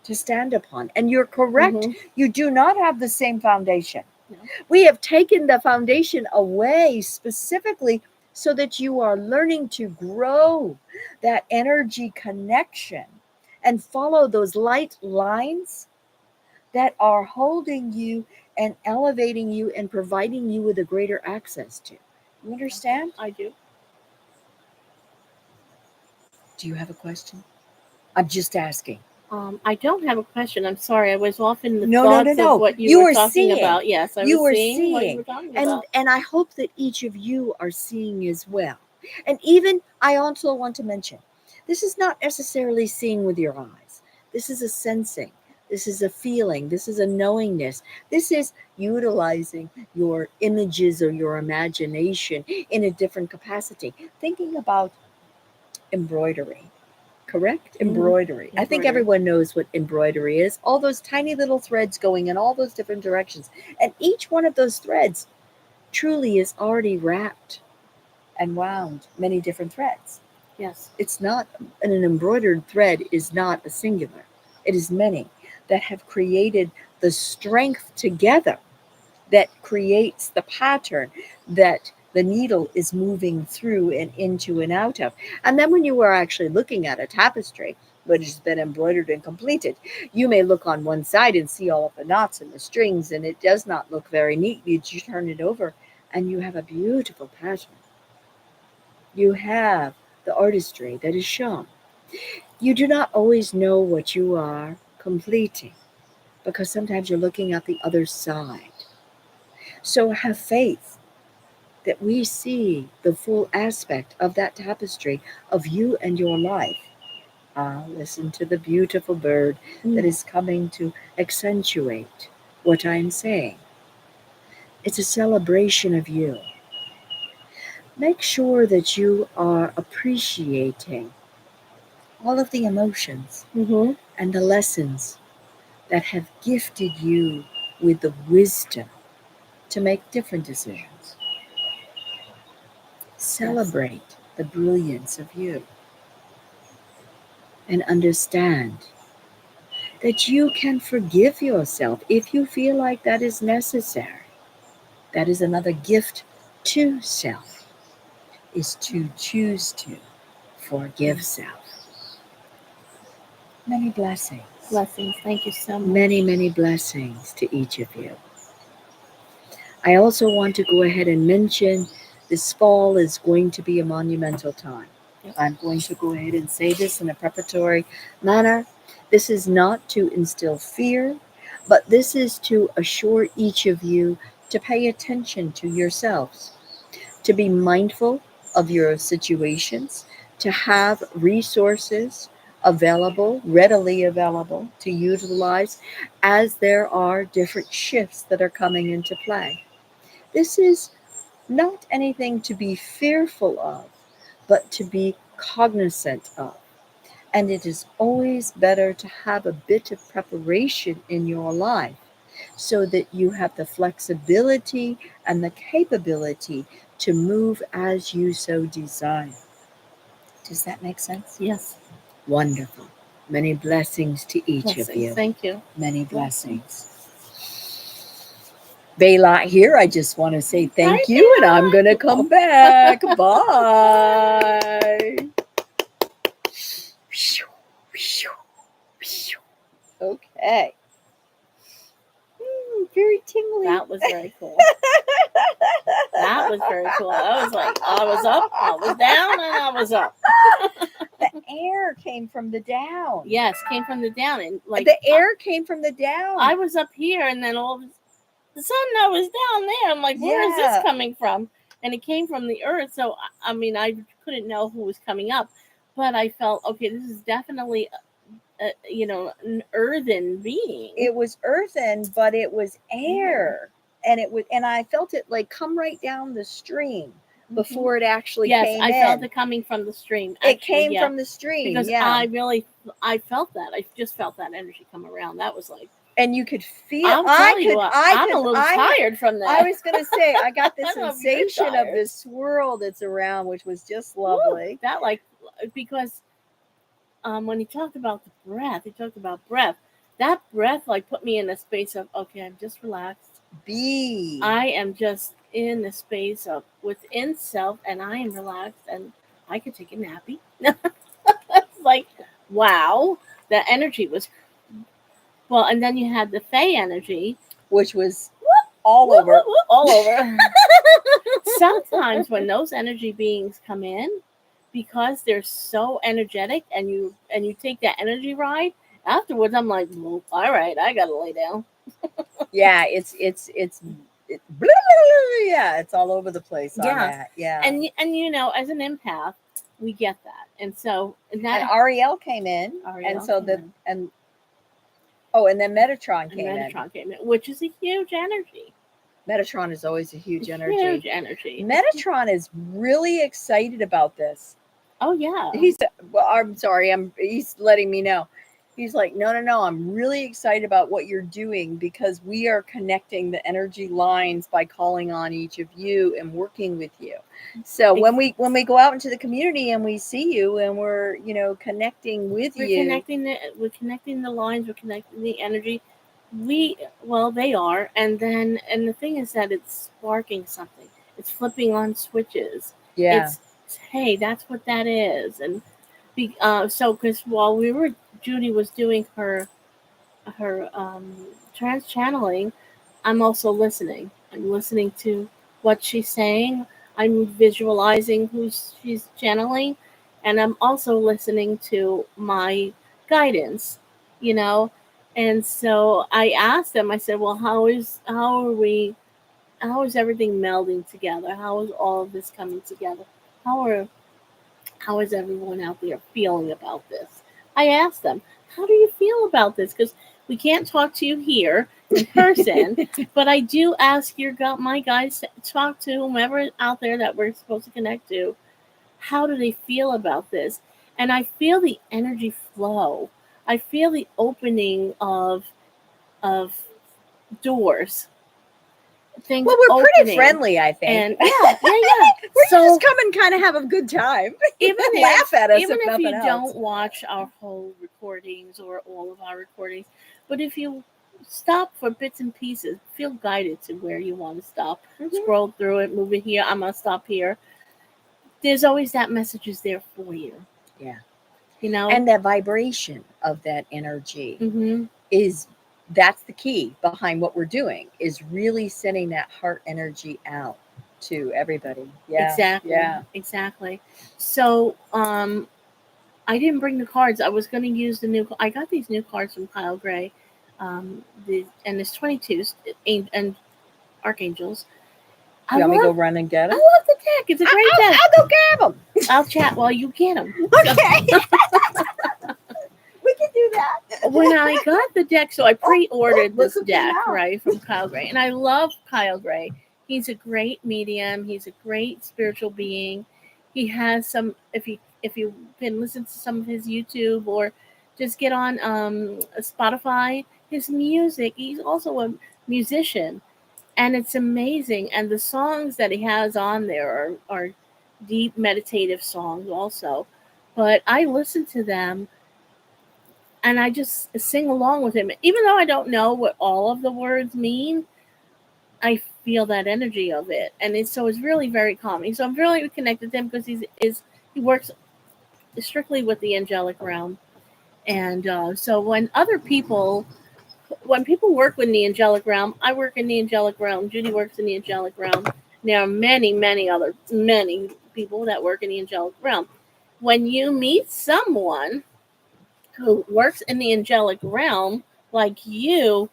to stand upon. And you're correct, Mm-hmm. you do not have the same foundation. No. We have taken the foundation away specifically so that you are learning to grow that energy connection and follow those light lines that are holding you and elevating you and providing you with a greater access to. You understand? I do. Do you have a question? I'm just asking. I don't have a question. I'm sorry. I was off in the No, no, no, thoughts of no. what you You were are talking seeing. about. Yes, I You was are seeing what you seeing. were talking And about. and I hope that each of you are seeing as well. And even I also want to mention, this is not necessarily seeing with your eyes. This is a sensing. This is a feeling. This is a knowingness. This is utilizing your images or your imagination in a different capacity. Thinking about embroidery. Correct? Mm-hmm. Embroidery. I think Embroidery. everyone knows what embroidery is. All those tiny little threads going in all those different directions. And each one of those threads truly is already wrapped and wound many different threads. Yes. It's not, an embroidered thread is not a singular, it is many that have created the strength together that creates the pattern that the needle is moving through and into and out of. And then when you are actually looking at a tapestry, which has been embroidered and completed, you may look on one side and see all of the knots and the strings, and it does not look very neat. You turn it over and you have a beautiful pattern. You have the artistry that is shown. You do not always know what you are completing because sometimes you're looking at the other side. So have faith that we see the full aspect of that tapestry of you and your life. Ah, listen to the beautiful bird that Mm. is coming to accentuate what I'm saying. It's a celebration of you. Make sure that you are appreciating all of the emotions Mm-hmm. and the lessons that have gifted you with the wisdom to make different decisions. Yes. Celebrate the brilliance of you and understand that you can forgive yourself if you feel like that is necessary. That is another gift to self, is to choose to forgive self. Many blessings. Blessings. Thank you so much. Many, many blessings to each of you. I also want to go ahead and mention this fall is going to be a monumental time. Yep. I'm going to go ahead and say this in a preparatory manner. This is not to instill fear, but this is to assure each of you to pay attention to yourselves, to be mindful of your situations, to have resources available, readily available to utilize as there are different shifts that are coming into play. This is not anything to be fearful of, but to be cognizant of. And it is always better to have a bit of preparation in your life so that you have the flexibility and the capability to move as you so desire. Does that make sense? Yes. Wonderful. Many blessings to each of Blessings. you. Thank you. Many blessings. Bayla here. I just want to say thank Bye, you, and Bayla. I'm going to come back. Bye. Okay. Very tingly. That was very cool. That was very cool. I was like, I was up, I was down, and I was up. The air came from the down. Yes, came from the down, and like the air came from the down. I was up here, and then all of the sun that was down there. I'm like, where is Yeah. this coming from? And it came from the earth. So I mean, I couldn't know who was coming up, but I felt okay. This is definitely, an earthen being. It was earthen, but it was air, and it would, and I felt it like come right down the stream before it actually Yes, came I in. felt it coming from the stream. It came from the stream, because yeah. I felt that. I just felt that energy come around. That was like, and you could feel. I'm a little tired from that. I was going to say I got the I don't know if sensation you're of tired. this swirl that's around, which was just lovely. Woo, that because when he talked about the breath, he talked about breath. That breath like put me in a space of okay, I'm just relaxed. I am just in a space of within self, and I am relaxed, and I could take a nappy. It's like, wow, the energy was well, and then you had the Fey energy, which was all over. All over. Sometimes when those energy beings come in, because they're so energetic, and you take that energy ride, afterwards I'm like, well, all right, I gotta lay down. Yeah, it's yeah, it's all over the place on that. Yeah. And as an empath, we get that. And so and Ariel came in. And so and then Metatron came in, which is a huge energy. Metatron is always a huge energy. Huge energy. Metatron is really excited about this. Oh yeah. I'm sorry, he's letting me know. He's like, no, I'm really excited about what you're doing because we are connecting the energy lines by calling on each of you and working with you. So when we go out into the community and we see you and we're connecting with you, we're connecting the lines, we're connecting the energy. They are, and the thing is that it's sparking something. It's flipping on switches. Yeah. Hey, that's what that is, and so because while Judi was doing her trance channeling, I'm also listening. I'm listening to what she's saying. I'm visualizing who she's channeling, and I'm also listening to my guidance. And so I asked them. I said, "Well, how is everything melding together? How is all of this coming together? How is everyone out there feeling about this?" I asked them, "How do you feel about this? Because we can't talk to you here, in person, but I do ask my guys to talk to whomever out there that we're supposed to connect to. How do they feel about this? And I feel the energy flow. I feel the opening of doors. Things Well, we're pretty opening. friendly, I think. And yeah. We So just come and kind of have a good time. even Laugh at us even if if nothing you else. don't watch our whole recordings or all of our recordings, but if you stop for bits and pieces, feel guided to where you want to stop. Mhm. Scroll through it, move it here. I'm gonna stop here. There's always that message is there for you. Yeah. You know, And the vibration of that energy hmm that's the key behind what we're doing, is really sending that heart energy out to everybody. Yeah. exactly, Yeah. exactly. So, I didn't bring the cards. I was going to use the new. I got these new cards from Kyle Gray, and it's 22s and archangels. You want me to go run and get I them? love the deck. It's a great deck. I'll go grab them. I'll chat while you get them. Okay. We can do that. When I got the deck, so I pre-ordered look this who came deck, out. right, from Kyle Gray, and I love Kyle Gray. He's a great medium. He's a great spiritual being. He has some. If you can listen to some of his YouTube or just get on Spotify, his music. He's also a musician, and it's amazing. And the songs that he has on there are deep meditative songs also. But I listen to them and I just sing along with him. Even though I don't know what all of the words mean, I feel that energy of it. And it's really very calming. So I'm really connected to him because he works strictly with the angelic realm. And so when people work in the angelic realm, I work in the angelic realm. Judi works in the angelic realm. There are many people that work in the angelic realm. When you meet someone who works in the angelic realm, like you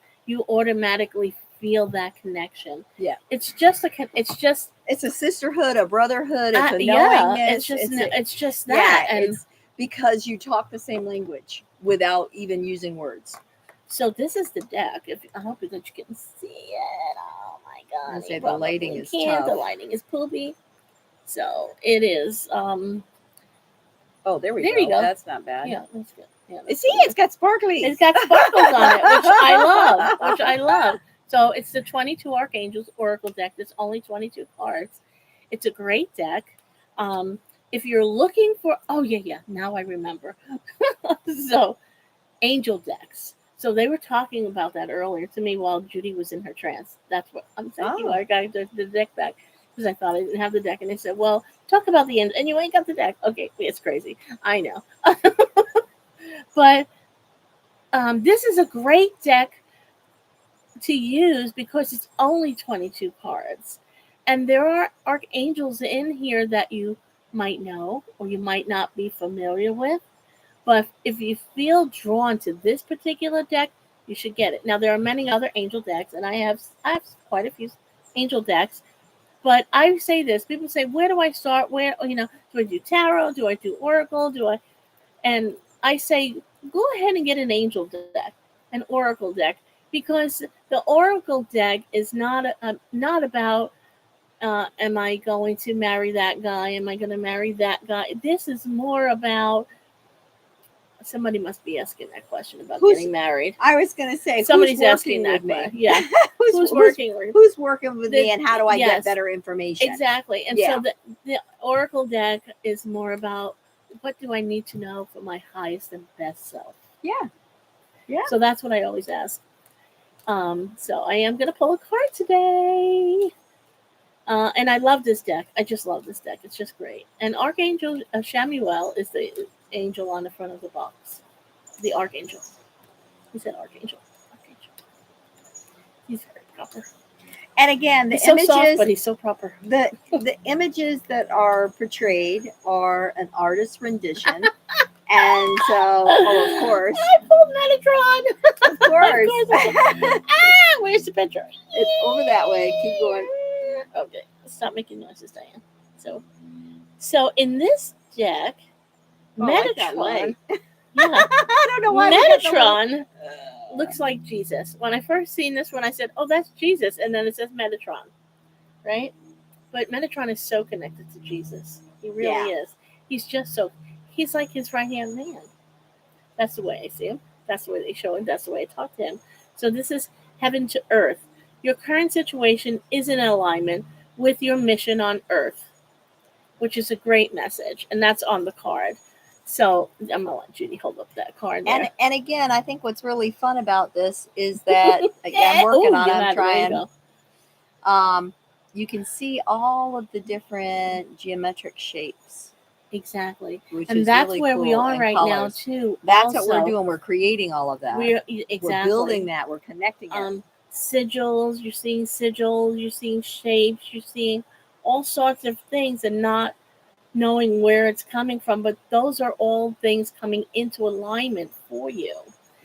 automatically feel that connection. Yeah. It's It's a sisterhood, a brotherhood, it's a yeah, knowingness. it's just that. Yeah, And it's because you talk the same language without even using words. so this is the deck. I hope that you can see it. Oh my god! I say you the lighting probably is can't. The tough. lighting is poopy. So it is. Oh, there we There go. you go. That's not bad. Yeah, that's good. Yeah, See, it's got sparkly. it's got sparkles on it, which I love. So it's the 22 Archangels Oracle deck. There's only 22 cards. It's a great deck. If you're looking for, oh yeah, now I remember. So angel decks. So they were talking about that earlier to me while Judi was in her trance. That's what I'm thank you. Oh. I got the deck back because I thought I didn't have the deck, and they said, "Well, talk about the end, and you ain't got the deck." Okay, it's crazy. I know, but this is a great deck to use because it's only 22 cards. And there are archangels in here that you might know or you might not be familiar with. But if you feel drawn to this particular deck, you should get it. Now there are many other angel decks, and I have quite a few angel decks. But I say this: people say, "Where do I start? Where do I do tarot? Do I do oracle? Do I?" And I say, go ahead and get an angel deck, an oracle deck, because the oracle deck is not about am I going to marry that guy? Am I going to marry that guy? This is more about somebody must be asking that question about getting married. I was going to say, somebody's asking that question. Yeah, who's working with me, and how do I get better information? Exactly. And so the oracle deck is more about what do I need to know for my highest and best self. Yeah. So that's what I always ask. So I am going to pull a card today. And I love this deck. I just love this deck. It's just great. And Archangel Shamuel is the angel on the front of the box. The Archangel. He said Archangel. He's very proper. And again, the he's images, so soft, but he's so proper. The images that are portrayed are an artist's rendition. And so, of course. I pulled Metatron. Of course. Where's the picture? It's over that way. Keep going. Okay, stop making noises, Diane. So in this deck, Metatron. Yeah. I don't know why. Metatron looks like Jesus. When I first seen this one, I said, "Oh, that's Jesus," and then it says Metatron, right? But Metatron is so connected to Jesus. He really is. He's just so. He's like his right hand man. That's the way I see him. That's the way they show him. That's the way I talk to him. So this is heaven to earth. Your current situation is in alignment with your mission on earth, which is a great message, and that's on the card. So I'm gonna let Judi hold up that card there. And again, I think what's really fun about this is that I'm working on it. I'm trying. You can see all of the different geometric shapes. Exactly. Which and is that's really where cool. we are and right colors. now too. That's what we're doing. We're creating all of that. Exactly. We're building that. We're connecting it. Sigils, you're seeing sigils, you're seeing shapes, you're seeing all sorts of things and not knowing where it's coming from, but those are all things coming into alignment for you.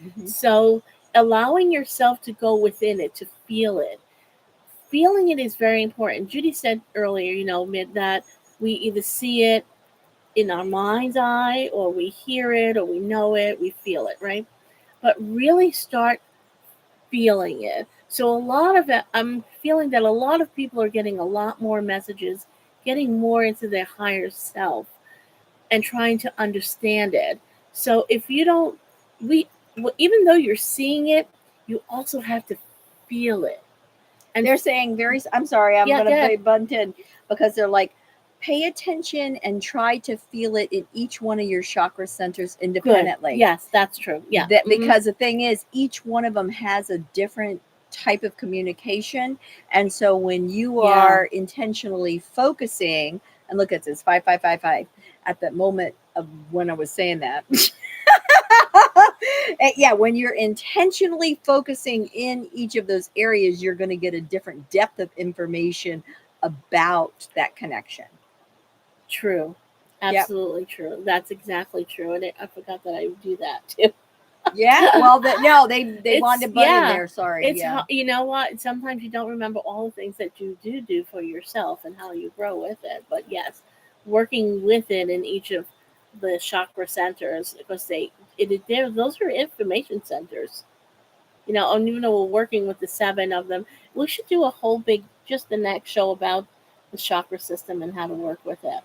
Mm-hmm. So allowing yourself to go within it, to feel it. Feeling it is very important. Judi said earlier, that we either see it in our mind's eye, or we hear it, or we know it, we feel it, right? But really start feeling it. So a lot of it, I'm feeling that a lot of people are getting a lot more messages, getting more into their higher self and trying to understand it. So if you don't, even though you're seeing it, you also have to feel it. And they're saying I'm sorry, I'm going to butt in because they're like, pay attention and try to feel it in each one of your chakra centers independently. Good. Yes, that's true. Yeah. Because the thing is, each one of them has a different type of communication. And so when you are intentionally focusing, and look at this, 5555, at that moment of when I was saying that. When you're intentionally focusing in each of those areas, you're going to get a different depth of information about that connection. True. Absolutely true. That's exactly true. And I forgot that I would do that too. Well, they wanted to butt in there. Sorry. You know what? Sometimes you don't remember all the things that you do for yourself and how you grow with it. But yes, working with it in each of the chakra centers, because those are information centers. And even though we're working with the 7 of them, we should do a whole just the next show about the chakra system and how to work with it.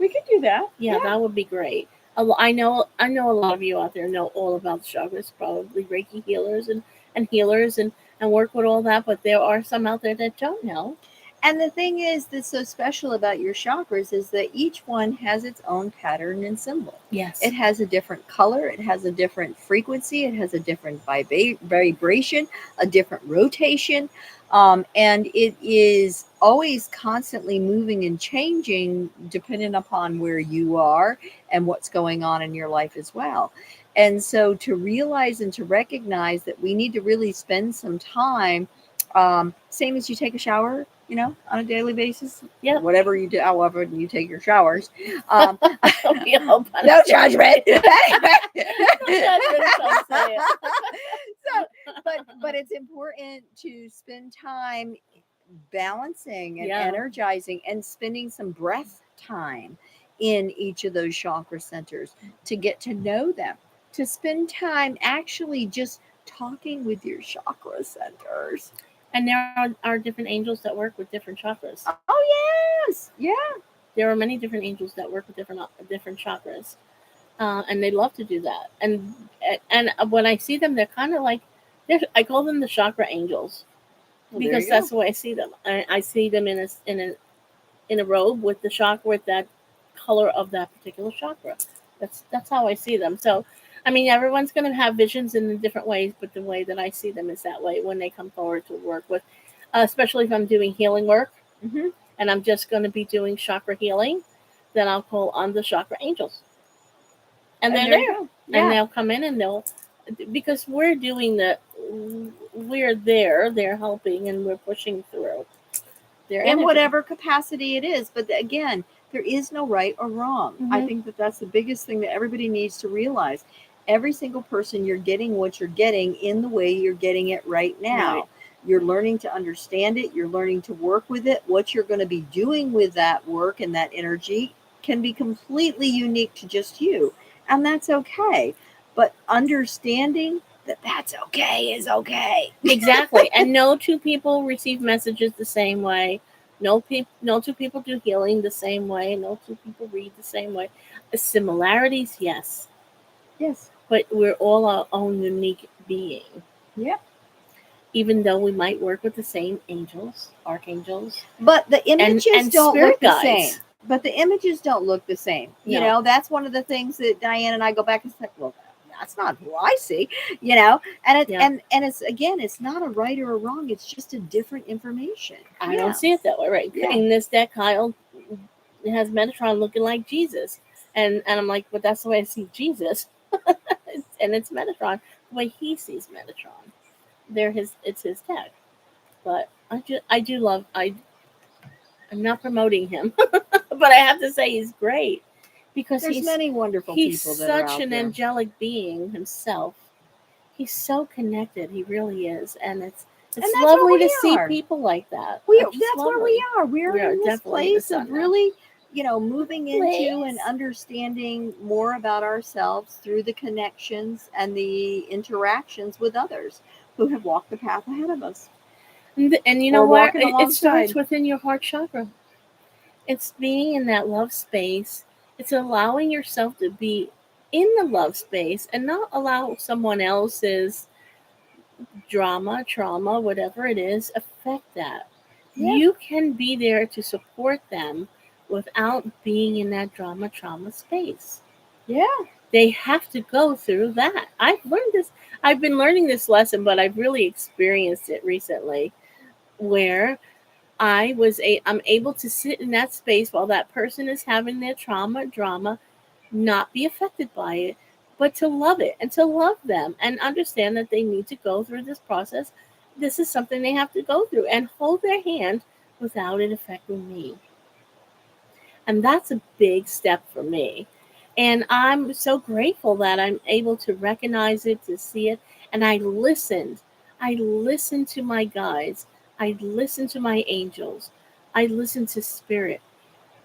We could do that. Yeah, that would be great. I know a lot of you out there know all about the chakras, probably Reiki healers and healers and work with all that, but there are some out there that don't know. And the thing is that's so special about your chakras is that each one has its own pattern and symbol. Yes. It has a different color. It has a different frequency. It has a different vibration, a different rotation. And it is always constantly moving and changing depending upon where you are and what's going on in your life as well. And so to realize and to recognize that we need to really spend some time, same as you take a shower, on a daily basis. Yeah. Whatever you do, however you take your showers. No judgment. But it's important to spend time balancing and energizing and spending some breath time in each of those chakra centers to get to know them, to spend time actually just talking with your chakra centers. And there are different angels that work with different chakras. Oh, yes. Yeah. There are many different angels that work with different chakras. And they love to do that. And when I see them, they're kind of like, I call them the chakra angels. Because that's the way I see them. I see them in a robe with the chakra, with that color of that particular chakra. That's how I see them. So, I mean, everyone's going to have visions in different ways, but the way that I see them is that way when they come forward to work with, especially if I'm doing healing work, and I'm just going to be doing chakra healing, then I'll call on the chakra angels. And they're there. And they'll come in and because we're doing we're there, they're helping, and we're pushing through. In whatever capacity it is. But again, there is no right or wrong. I think that's the biggest thing that everybody needs to realize. Every single person, you're getting what you're getting in the way you're getting it right now. Right. You're learning to understand it. You're learning to work with it. What you're going to be doing with that work and that energy can be completely unique to just you. And that's okay. But understanding that's okay is okay. Exactly. And no two people receive messages the same way. No two people do healing the same way. No two people read the same way. Similarities, yes. Yes. But we're all our own unique being. Yep. Even though we might work with the same angels, archangels, But the images and don't spirit look the guides. same. But the images don't look the same. You No. know, that's one of the things that Diane and I go back and say, well, that's not who I see, you know. And it Yeah. and it's, again, it's not a right or a wrong, it's just a different information. I don't see it that way, right? Yeah. In this deck, Kyle has Metatron looking like Jesus. And I'm like, but that's the way I see Jesus. And it's Metatron, the way he sees Metatron. It's his deck. But I do love I'm not promoting him, but I have to say he's great because There's many wonderful he's people that are such out an there. angelic being himself. He's so connected, he really is, and it's that's lovely what to we see are. people like that. That's where we are. We're We are in this definitely in the place of sun now. really, you know, moving into and Place. understanding more about ourselves through the connections and the interactions with others who have walked the path ahead of us. And you know Or what? walking It starts alongside. within your heart chakra. It's being in that love space. It's allowing yourself to be in the love space and not allow someone else's drama, trauma, whatever it is, affect that. Yeah. You can be there to support them without being in that drama, trauma space. Yeah. They have to go through that. I've learned this. I've been learning this lesson, but I've really experienced it recently where I'm able to sit in that space while that person is having their trauma, drama, not be affected by it, but to love it and to love them and understand that they need to go through this process. This is something they have to go through and hold their hand without it affecting me. And that's a big step for me. And I'm so grateful that I'm able to recognize it, to see it. And I listened. I listened to my guides. I listened to my angels. I listened to spirit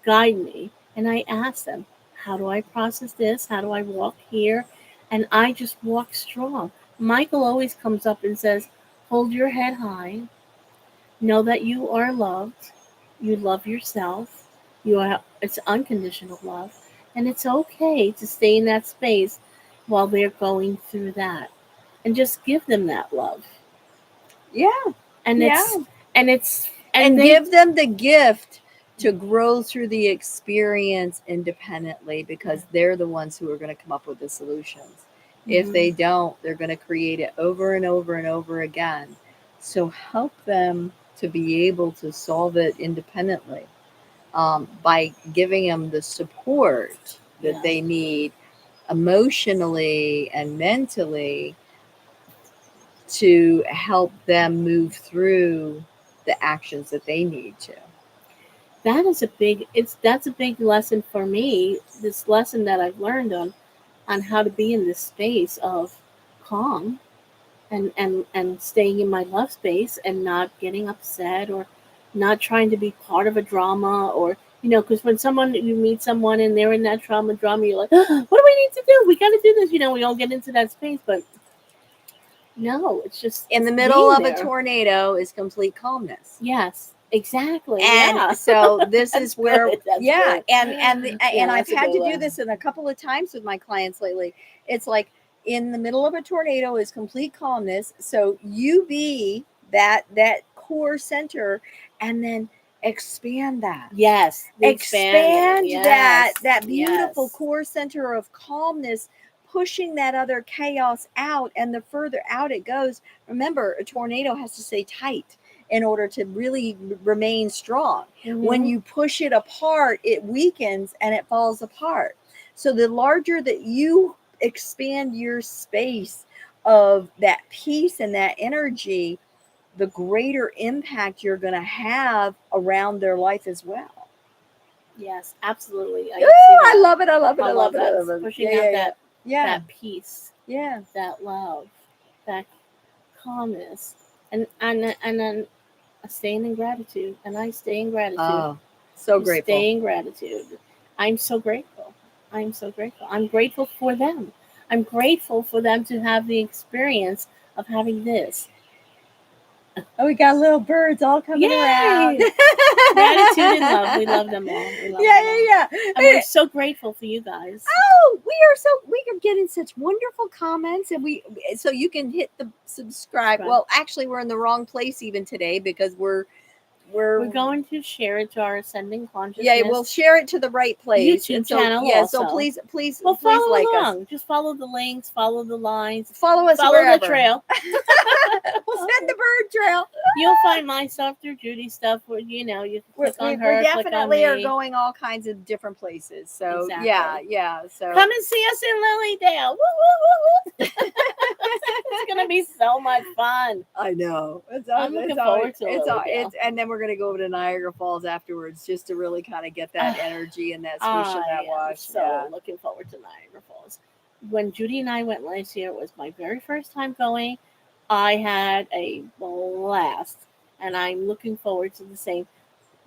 guide me. And I asked them, how do I process this? How do I walk here? And I just walk strong. Michael always comes up and says, hold your head high. Know that you are loved. You love yourself. It's unconditional love. And it's okay to stay in that space while they're going through that. And just give them that love. Yeah. And Yeah. and they give them the gift to grow through the experience independently, because they're the ones who are going to come up with the solutions. If they don't, they're going to create it over and over and over again. So help them to be able to solve it independently, by giving them the support that they need emotionally and mentally to help them move through the actions that they need to. That's a big lesson for me. This lesson that I've learned on how to be in this space of calm and staying in my love space and not getting upset or not trying to be part of a drama, or because when you meet someone and they're in that drama, you're like, what do we need to do? We got to do this. We all get into that space, but no, it's just in the middle of there. a tornado is complete calmness. Yes, exactly. And so this is where good. That's good. And I've that's a had good to do one. this in a couple of times with my clients lately. It's like, in the middle of a tornado is complete calmness. So you be that core center, and then expand that. Yes, Expand yes, that beautiful yes. core center of calmness, pushing that other chaos out. And the further out it goes, remember, a tornado has to stay tight in order to really remain strong. When you push it apart, it weakens and it falls apart. So the larger that you expand your space of that peace and that energy, the greater impact you're going to have around their life as well. Yes, absolutely. I love it. I love it. I love it. I love it. Pushing out Yeah. that peace, Yeah. that love, that calmness, and then staying in gratitude. And I stay in gratitude. Oh, so grateful. Stay in gratitude. I'm so grateful. I'm so grateful. I'm grateful for them. I'm grateful for them to have the experience of having this. Oh, we got little birds all coming around. Gratitude and love. We love them all. We love Yeah, them all. yeah. And we're so grateful for you guys. Oh, we are getting such wonderful comments, and so you can hit the subscribe. Right. Well, actually, we're in the wrong place even today because we're going to share it to our Ascending Consciousness. Yeah, we'll share it to the right place. YouTube and so, channel Yeah, also. so please, Well, please follow like along. us. Just follow the links, follow the lines, Follow us follow wherever. the trail. We'll send the bird trail. You'll find my stuff through Judy's stuff. Where you can click on her. We definitely click on are me. going all kinds of different places. So Exactly. yeah. So come and see us in Lilydale. Woo, woo, woo, woo. It's gonna be so much fun. I know. I'm looking forward to Lilydale. And then we're going to go over to Niagara Falls afterwards, just to really kind of get that energy and that swish and that wash. So looking forward to Niagara Falls. When Judi and I went last year, it was my very first time going. I had a blast, and I'm looking forward to the same.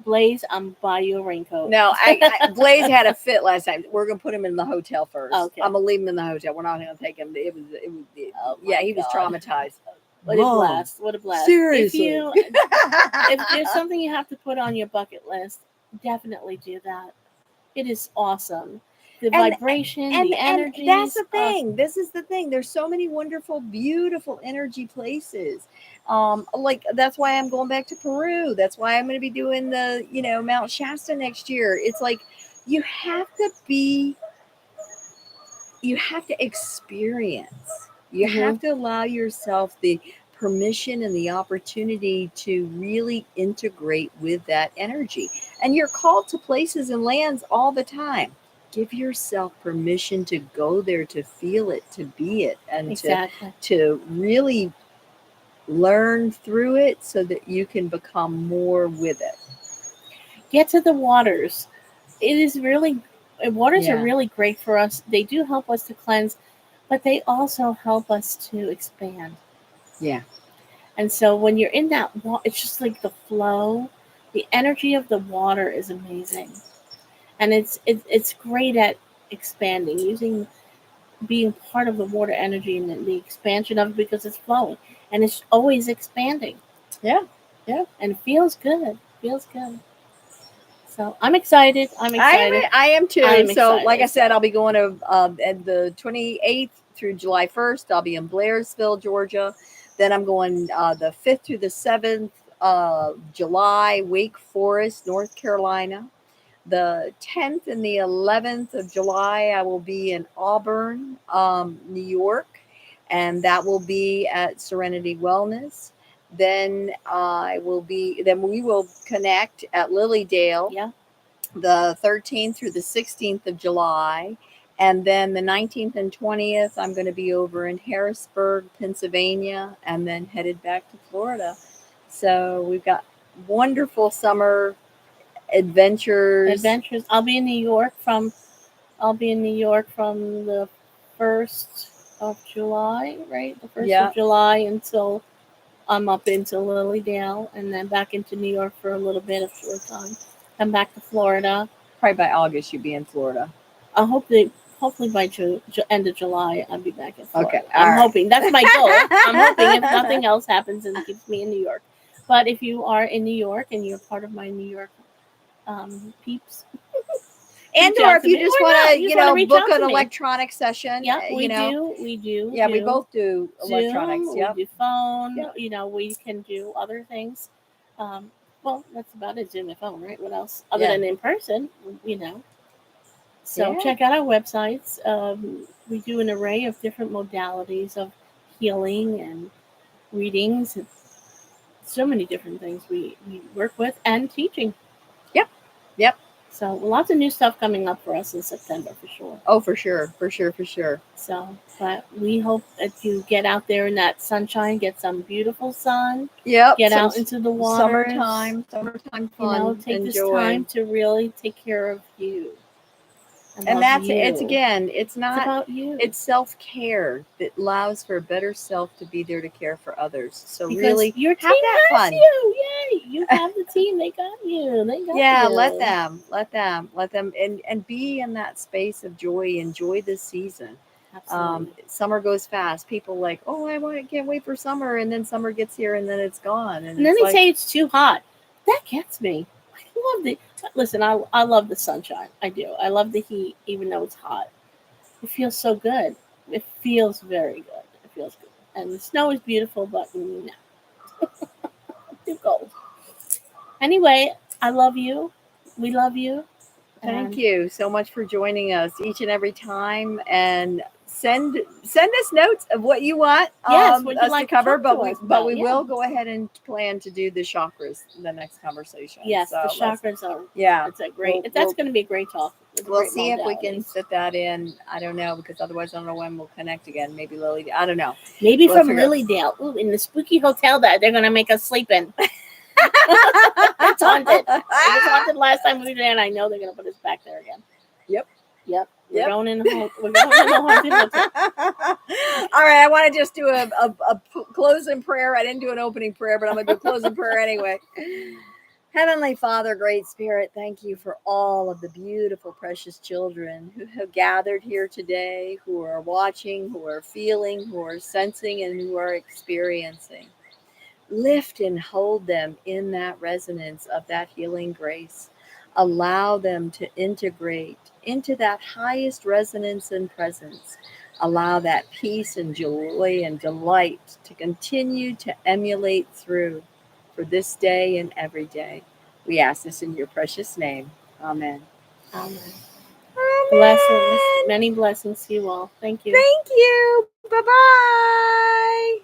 Blaze, I'm buy you a raincoat. No, Blaze had a fit last time. We're gonna put him in the hotel first. Okay. I'm gonna leave him in the hotel. We're not gonna take him. It was he was traumatized. What a blast! What a blast! Seriously. If there's something you have to put on your bucket list, definitely do that. It is awesome. The vibration, the energy. And that's the thing. This is the thing. There's so many wonderful, beautiful energy places. Like that's why I'm going back to Peru. That's why I'm going to be doing the, Mount Shasta next year. It's like you have to experience. You have to allow yourself the permission and the opportunity to really integrate with that energy. And you're called to places and lands all the time. Give yourself permission to go there, to feel it, to be it, and to really learn through it so that you can become more with it. Get to the waters. Waters are really great for us. They do help us to cleanse, but they also help us to expand. Yeah. And so when you're in that water, it's just like the flow. The energy of the water is amazing. And it's great at expanding, being part of the water energy and the expansion of it because it's flowing. And it's always expanding. Yeah. And it feels good. So I'm excited. I am too. Like I said, I'll be going to at the 28th through July 1st. I'll be in Blairsville, Georgia. Then I'm going the 5th through the 7th July, Wake Forest, North Carolina. The 10th and the 11th of July, I will be in Auburn, New York, and that will be at Serenity Wellness. Then we will connect at Lilydale. Yeah. The 13th through the 16th of July. And then the 19th and 20th, I'm going to be over in Harrisburg, Pennsylvania, and then headed back to Florida. So we've got wonderful summer adventures. I'll be in New York from the 1st of July, right? The 1st of July until I'm up into Lilydale, and then back into New York for a little bit of short time. Come back to Florida. Probably by August you'll be in Florida. Hopefully by end of July I'll be back in Florida. Okay, I'm hoping. That's my goal. I'm hoping if nothing else happens and keeps me in New York. But if you are in New York and you're part of my New York peeps, and or if you just want to book an electronic session, we do. Yeah, we both do electronics. We do phone. Yep. We can do other things. Well, that's about it. Zoom and phone, right? What else other than in person? So check out our websites. We do an array of different modalities of healing and readings. So many different things we work with and teaching. Yep. So lots of new stuff coming up for us in September for sure. Oh, for sure. So, but we hope that you get out there in that sunshine, get some beautiful sun. Yep. Get out into the water. Summertime fun. Take this time to really take care of you. And it's not about you. It's self-care that allows for a better self to be there to care for others. So because really your team have that has fun. You. Yay. You have the team. They got you. Yeah, let them and be in that space of joy. Enjoy this season. Absolutely. Summer goes fast. People like, oh, can't wait for summer, and then summer gets here, and then it's gone. And then it's they like, say it's too hot. That gets me. I love the listen. I love the sunshine. I do. I love the heat, even though it's hot. It feels so good. It feels very good. It feels good. And the snow is beautiful, but no, too cold. Anyway, I love you. We love you. thank And you so much for joining us each and every time, and send us notes of what you want yes, would you us to like to cover. talk But to we us about? we Yeah. will go ahead and plan to do the chakras in the next conversation. Yes, So the let's, chakras are. yeah, It's a great. we'll, That's we'll going to be a great talk. It's a we'll great see if we can modalities. fit that in. I don't know, because otherwise I don't know when we'll connect again. Maybe Lily. I don't know. Maybe We'll from figure out. Lilydale. Ooh, in the spooky hotel that they're going to make us sleep in. It's haunted. It was haunted last time we were there, and I know they're going to put us back there again. Yep. Yep. We're Yep. going in. We're going in the haunted hotel. All right, I want to just do a closing prayer. I didn't do an opening prayer, but I'm going to do a closing prayer anyway. Heavenly Father, Great Spirit, thank you for all of the beautiful, precious children who have gathered here today, who are watching, who are feeling, who are sensing, and who are experiencing. Lift and hold them in that resonance of that healing grace. Allow them to integrate into that highest resonance and presence. Allow that peace and joy and delight to continue to emulate through for this day and every day. We ask this in your precious name. Amen. Amen. Amen. Blessings. Many blessings to you all. Thank you. Thank you. Bye-bye.